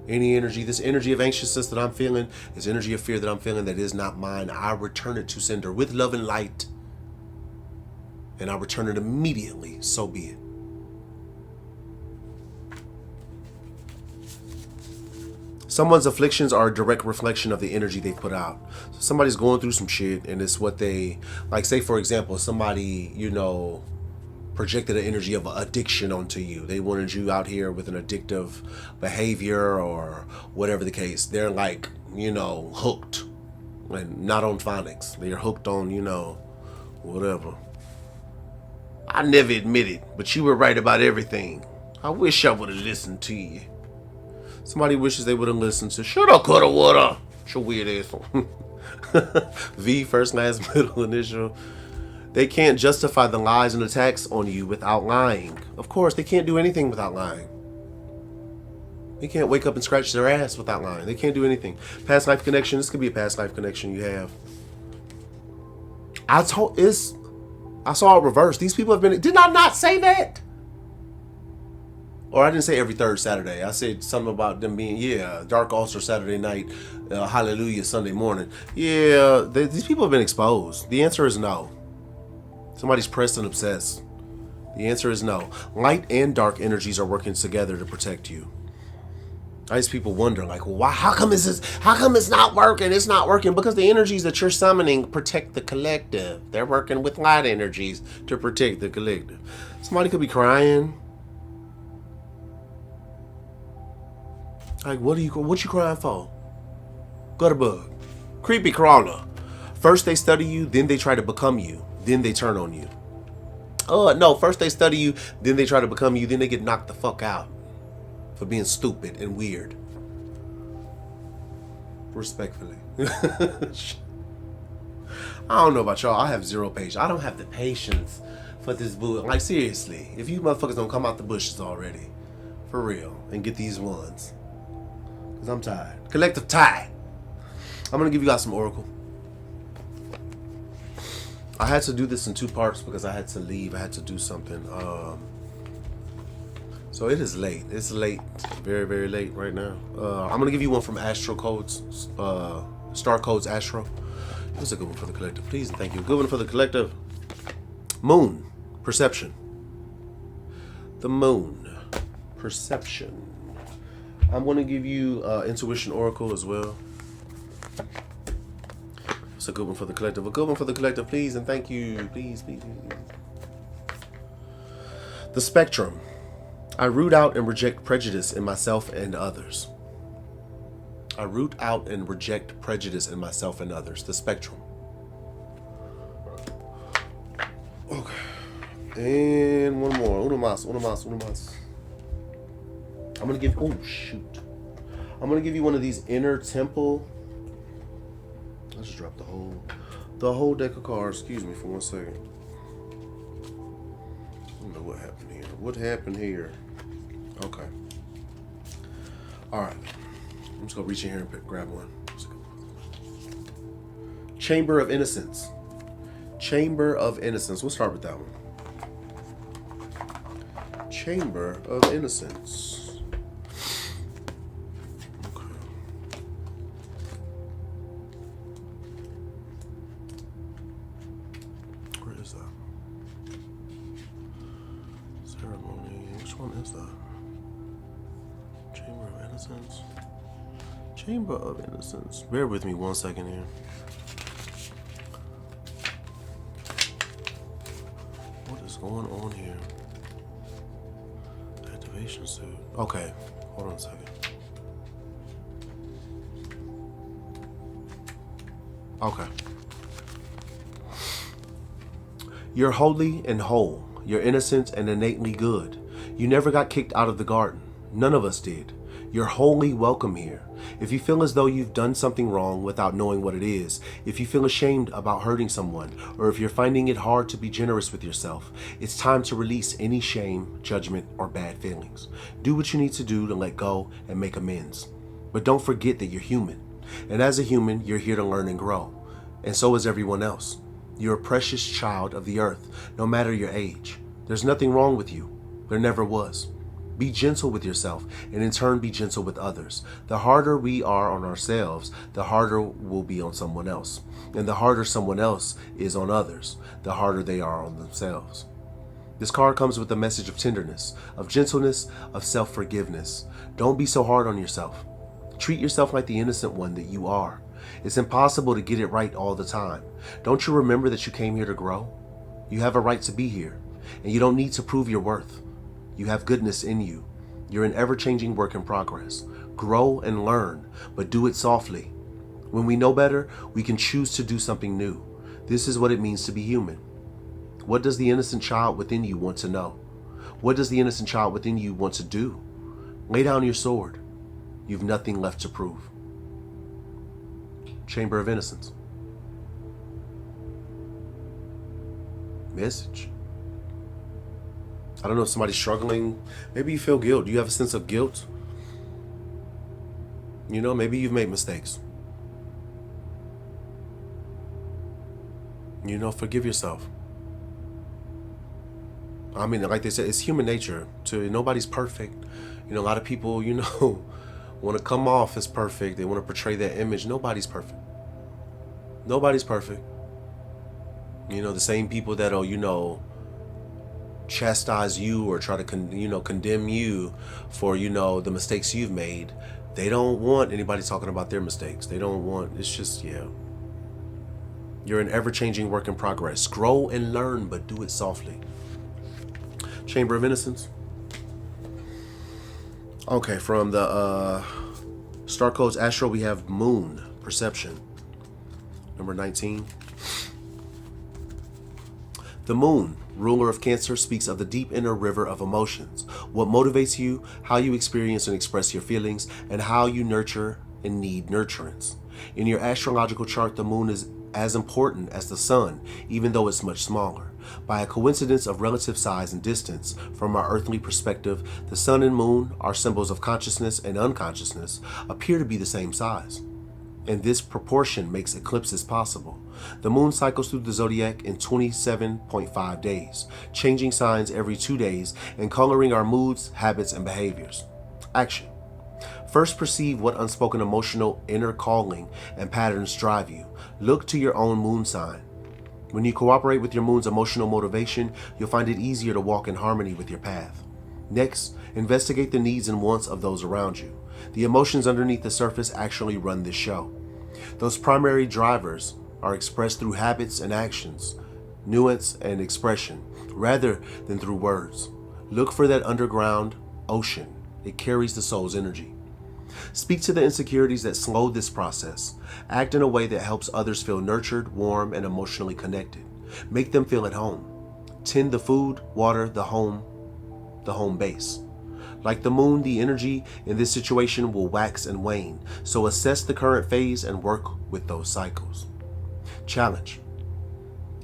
Any energy, this energy of anxiousness that I'm feeling, this energy of fear that I'm feeling that is not mine, I return it to sender with love and light. And I return it immediately. So be it. Someone's afflictions are a direct reflection of the energy they put out. So somebody's going through some shit and it's what they, like say for example, somebody, you know, projected an energy of addiction onto you. They wanted you out here with an addictive behavior or whatever the case. They're like, you know, hooked and not on phonics. They're hooked on, you know, whatever. I never admitted, but you were right about everything. I wish I would have listened to you. Somebody wishes they would have listened to shoulda, coulda, woulda. Your weird ass. V, first, last, middle, initial. They can't justify the lies and attacks on you without lying. Of course, they can't do anything without lying. They can't wake up and scratch their ass without lying. They can't do anything. Past life connection. This could be a past life connection you have. I saw it reversed. These people have been. Did I not say that? Or I didn't say every third Saturday. I said something about them being, Dark Ulcer Saturday night, Hallelujah Sunday morning. Yeah, these people have been exposed. The answer is no. Somebody's pressed and obsessed. The answer is no. Light and dark energies are working together to protect you. I just people wonder, like, well, why? How come it's not working? It's not working because the energies that you're summoning protect the collective. They're working with light energies to protect the collective. Somebody could be crying. Like, what you crying for? Gutter bug. Creepy crawler. First they study you, then they try to become you. Then they turn on you. No, first they study you, then they try to become you, then they get knocked the fuck out for being stupid and weird. Respectfully. I don't know about y'all. I have zero patience. I don't have the patience for this bull. Like, seriously, if you motherfuckers don't come out the bushes already, for real, and get these ones. Because I'm tired. Collective tie. I'm going to give you guys some oracle. I had to do this in 2 parts because I had to leave. I had to do something. So it is late. It's late. Very, very late right now. I'm going to give you one from Astro Codes. Star Codes Astro. This is a good one for the collective. Please and thank you. Good one for the collective. Moon. Perception. The moon. Perception. I'm going to give you Intuition Oracle as well. It's a good one for the collective. A good one for the collective, please and thank you. Please, please, please. The spectrum. I root out and reject prejudice in myself and others. I root out and reject prejudice in myself and others. The spectrum. Okay. And one more. Uno más. I'm going to give... Oh, shoot. I'm going to give you one of these inner temple... I just dropped the whole deck of cards. Excuse me for 1 second. I don't know what happened here. What happened here? Okay. Alright. I'm just going to reach in here and grab one. Chamber of Innocence. Chamber of Innocence. We'll start with that one. Chamber of Innocence. Chamber of Innocence. Bear with me 1 second here. going on here? Activation suit. Okay, hold on a second. Okay. You're holy and whole. You're innocent and innately good. You never got kicked out of the garden. None of us did. You're wholly welcome here. If you feel as though you've done something wrong without knowing what it is, if you feel ashamed about hurting someone, or if you're finding it hard to be generous with yourself, it's time to release any shame, judgment, or bad feelings. Do what you need to do to let go and make amends. But don't forget that you're human. And as a human, you're here to learn and grow. And so is everyone else. You're a precious child of the earth, no matter your age. There's nothing wrong with you. There never was. Be gentle with yourself, and in turn be gentle with others. The harder we are on ourselves, the harder we'll be on someone else. And the harder someone else is on others, the harder they are on themselves. This card comes with a message of tenderness, of gentleness, of self-forgiveness. Don't be so hard on yourself. Treat yourself like the innocent one that you are. It's impossible to get it right all the time. Don't you remember that you came here to grow? You have a right to be here, and you don't need to prove your worth. You have goodness in you. You're an ever-changing work in progress. Grow and learn, but do it softly. When we know better, we can choose to do something new. This is what it means to be human. What does the innocent child within you want to know? What does the innocent child within you want to do? Lay down your sword. You've nothing left to prove. Chamber of Innocence. Message. I don't know if somebody's struggling. Maybe you feel guilt. Do you have a sense of guilt? You know, maybe you've made mistakes. You know, forgive yourself. I mean, like they said, it's human nature to, nobody's perfect. You know, a lot of people, you know, want to come off as perfect. They want to portray that image. Nobody's perfect. Nobody's perfect. You know, the same people that'll, you know, chastise you or try to condemn you for, you know, the mistakes you've made, they don't want anybody talking about their mistakes. They don't want, it's just, yeah, you're an ever-changing work in progress. Grow and learn, but do it softly. Chamber of Innocence. Okay, from the Star Codes Astro, we have Moon Perception, number 19. The moon, ruler of Cancer, speaks of the deep inner river of emotions, what motivates you, how you experience and express your feelings, and how you nurture and need nurturance. In your astrological chart, the moon is as important as the sun, even though it's much smaller. By a coincidence of relative size and distance, from our earthly perspective, the sun and moon, our symbols of consciousness and unconsciousness, appear to be the same size. And this proportion makes eclipses possible. The moon cycles through the zodiac in 27.5 days, changing signs every 2 days and coloring our moods, habits, and behaviors. Action. First, perceive what unspoken emotional inner calling and patterns drive you. Look to your own moon sign. When you cooperate with your moon's emotional motivation, you'll find it easier to walk in harmony with your path. Next, investigate the needs and wants of those around you. The emotions underneath the surface actually run this show. Those primary drivers are expressed through habits and actions, nuance and expression, rather than through words. Look for that underground ocean. It carries the soul's energy. Speak to the insecurities that slow this process. Act in a way that helps others feel nurtured, warm, and emotionally connected. Make them feel at home. Tend the food, water, the home base. Like the moon, the energy in this situation will wax and wane, so assess the current phase and work with those cycles. Challenge.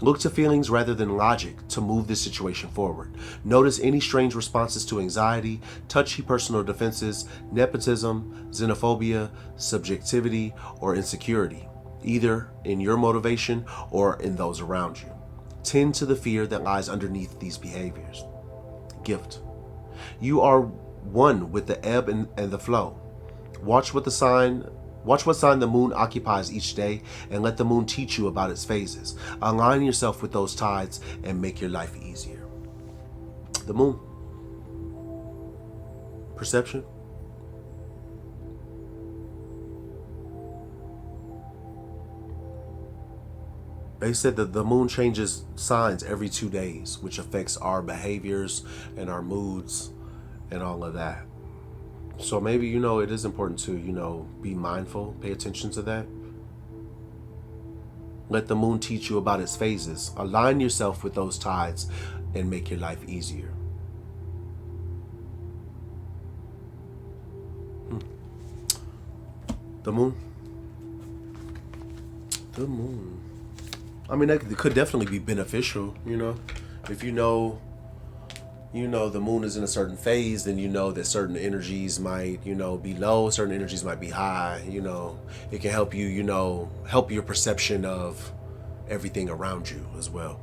Look to feelings rather than logic to move this situation forward. Notice any strange responses to anxiety, touchy personal defenses, nepotism, xenophobia, subjectivity, or insecurity, either in your motivation or in those around you. Tend to the fear that lies underneath these behaviors. Gift. You are one with the ebb and the flow. Watch what sign the moon occupies each day and let the moon teach you about its phases. Align yourself with those tides and make your life easier. The moon. Perception. They said that the moon changes signs every 2 days, which affects our behaviors and our moods and all of that. So maybe, it is important to, be mindful, pay attention to that. Let the moon teach you about its phases. Align yourself with those tides and make your life easier. The moon. The moon. I mean, that could definitely be beneficial, If the moon is in a certain phase, then that certain energies might, be low, certain energies might be high, It can help you, help your perception of everything around you as well.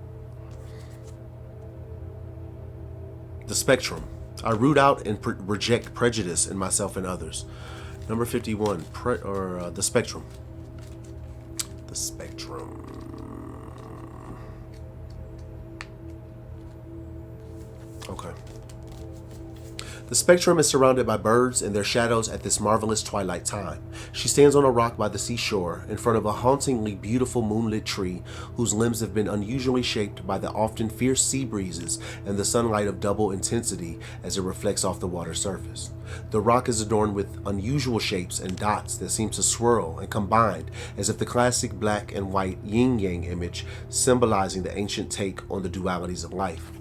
The spectrum. I root out and reject prejudice in myself and others. Number 51, the spectrum. The spectrum. Okay. The spectrum is surrounded by birds and their shadows at this marvelous twilight time. She stands on a rock by the seashore in front of a hauntingly beautiful moonlit tree whose limbs have been unusually shaped by the often fierce sea breezes and the sunlight of double intensity as it reflects off the water surface. The rock is adorned with unusual shapes and dots that seem to swirl and combine as if the classic black and white yin-yang image symbolizing the ancient take on the dualities of life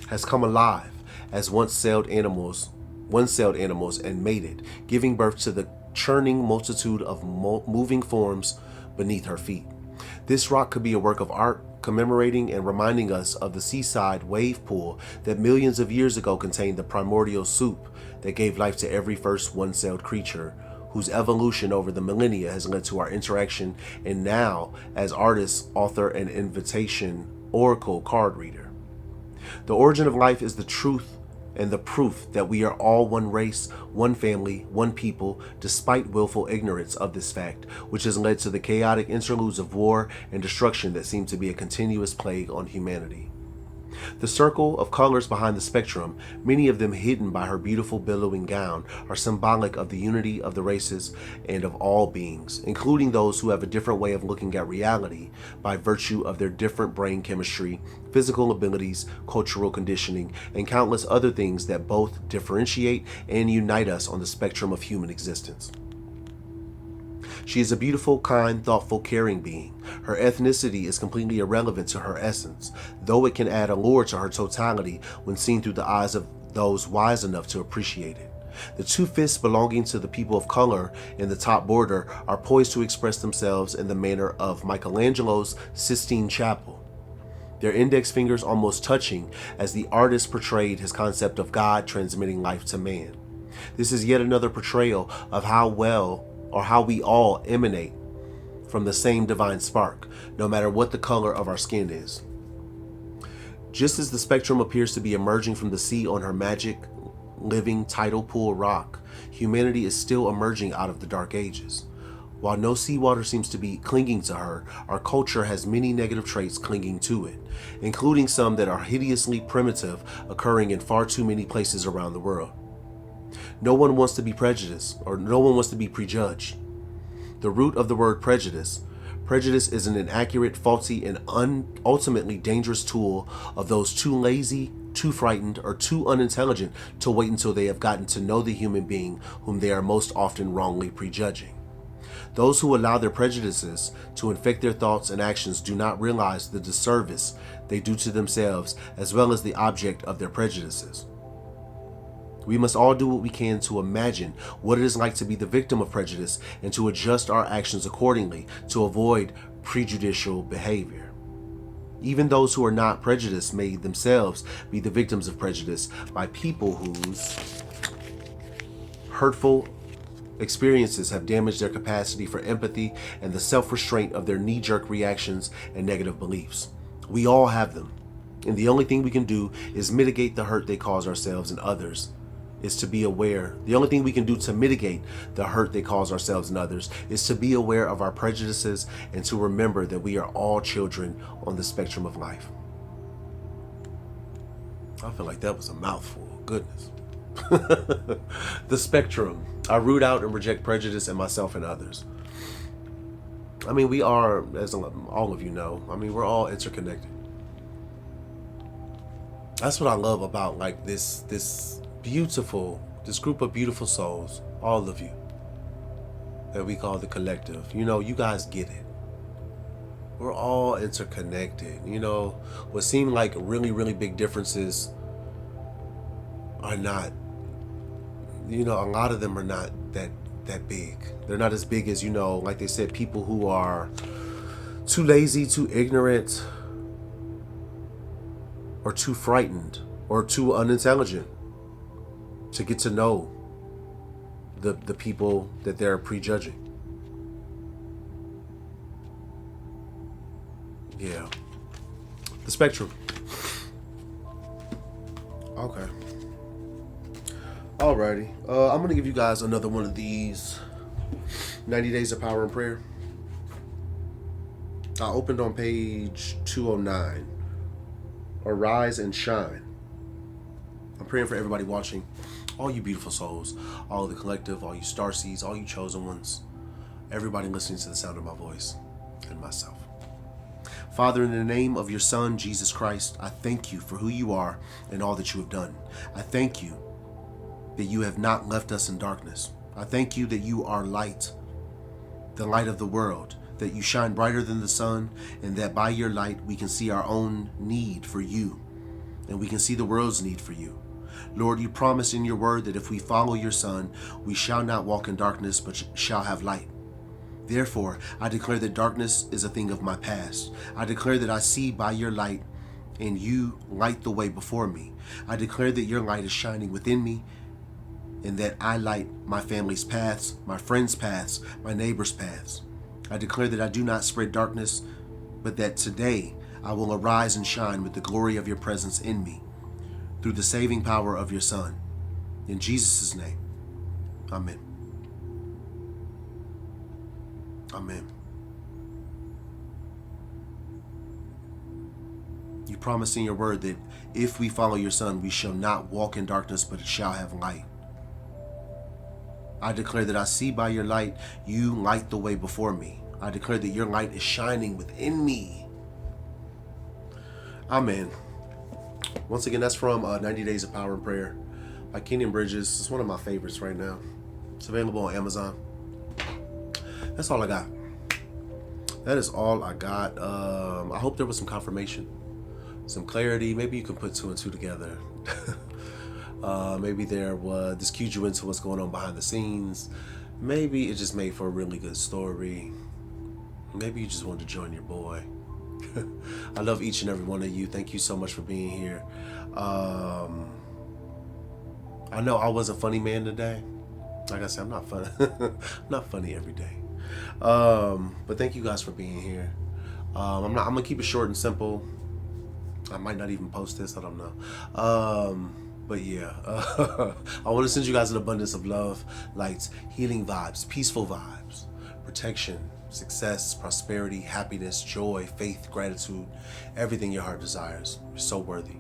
has come alive as one-celled animals and mated, giving birth to the churning multitude of moving forms beneath her feet. This rock could be a work of art, commemorating and reminding us of the seaside wave pool that millions of years ago contained the primordial soup that gave life to every first one-celled creature, whose evolution over the millennia has led to our interaction and now as artist, author, and invitation oracle card reader. The origin of life is the truth and the proof that we are all one race, one family, one people, despite willful ignorance of this fact, which has led to the chaotic interludes of war and destruction that seem to be a continuous plague on humanity. The circle of colors behind the spectrum, many of them hidden by her beautiful billowing gown, are symbolic of the unity of the races and of all beings, including those who have a different way of looking at reality by virtue of their different brain chemistry, physical abilities, cultural conditioning, and countless other things that both differentiate and unite us on the spectrum of human existence. She is a beautiful, kind, thoughtful, caring being. Her ethnicity is completely irrelevant to her essence, though it can add allure to her totality when seen through the eyes of those wise enough to appreciate it. The two fists belonging to the people of color in the top border are poised to express themselves in the manner of Michelangelo's Sistine Chapel, their index fingers almost touching as the artist portrayed his concept of God transmitting life to man. This is yet another portrayal of how we all emanate from the same divine spark, no matter what the color of our skin is. Just as the spectrum appears to be emerging from the sea on her magic, living tidal pool rock, humanity is still emerging out of the dark ages. While no seawater seems to be clinging to her, our culture has many negative traits clinging to it, including some that are hideously primitive, occurring in far too many places around the world. No one wants to be prejudiced, or no one wants to be prejudged. The root of the word prejudice is an inaccurate, faulty, and ultimately dangerous tool of those too lazy, too frightened, or too unintelligent to wait until they have gotten to know the human being whom they are most often wrongly prejudging. Those who allow their prejudices to infect their thoughts and actions do not realize the disservice they do to themselves as well as the object of their prejudices. We must all do what we can to imagine what it is like to be the victim of prejudice and to adjust our actions accordingly to avoid prejudicial behavior. Even those who are not prejudiced may themselves be the victims of prejudice by people whose hurtful experiences have damaged their capacity for empathy and the self-restraint of their knee-jerk reactions and negative beliefs. We all have them, and the only thing we can do is mitigate the hurt they cause ourselves and others. The only thing we can do to mitigate the hurt they cause ourselves and others is to be aware of our prejudices and to remember that we are all children on the spectrum of life. I feel like that was a mouthful. Goodness. The spectrum. I root out and reject prejudice in myself and others. I mean, we are, as all of you know, I mean, we're all interconnected. That's what I love about like this group of beautiful souls, all of you, that we call the collective. You know, you guys get it. We're all interconnected. You know, what seem like really, really big differences are not, you know, a lot of them are not that big. They're not as big as, you know, like they said, people who are too lazy, too ignorant, or too frightened, or too unintelligent to get to know the people that they're prejudging. Yeah. The spectrum. Okay. Alrighty. I'm going to give you guys another one of these 90 Days of Power and Prayer. I opened on page 209. Arise and shine. I'm praying for everybody watching. All you beautiful souls. All of the collective. All you starseeds. All you chosen ones. Everybody listening to the sound of my voice. And myself. Father, in the name of your Son, Jesus Christ, I thank you for who you are and all that you have done. I thank you that you have not left us in darkness. I thank you that you are light, the light of the world, that you shine brighter than the sun, and that by your light we can see our own need for you, and we can see the world's need for you. Lord, you promised in your word that if we follow your Son, we shall not walk in darkness, but shall have light. Therefore, I declare that darkness is a thing of my past. I declare that I see by your light, and you light the way before me. I declare that your light is shining within me, and that I light my family's paths, my friends' paths, my neighbors' paths. I declare that I do not spread darkness, but that today I will arise and shine with the glory of your presence in me, through the saving power of your Son. In Jesus' name, amen. Amen. You promise in your word that if we follow your Son, we shall not walk in darkness, but shall have light. I declare that I see by your light, you light the way before me. I declare that your light is shining within me. Amen. Once again, that's from 90 Days of Power and Prayer by Kenyon Bridges. It's one of my favorites right now. It's available on Amazon. That's all I got. That is all I got. I hope there was some confirmation, some clarity. Maybe you can put two and two together. Maybe this cued you into what's going on behind the scenes. Maybe it just made for a really good story. Maybe you just wanted to join your boy. I love each and every one of you. Thank you so much for being here. I know I was a funny man today. Like I said, I'm not funny. I'm not funny every day. But thank you guys for being here. I'm gonna keep it short and simple. I might not even post this. I don't know. But yeah, I want to send you guys an abundance of love, lights, healing vibes, peaceful vibes, protection, success, prosperity, happiness, joy, faith, gratitude, everything your heart desires. You're so worthy,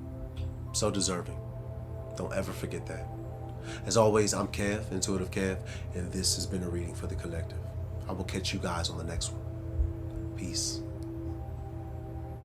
so deserving. Don't ever forget that. As always, I'm Kev, Intuitive Kev, and this has been a reading for the collective. I will catch you guys on the next one. Peace.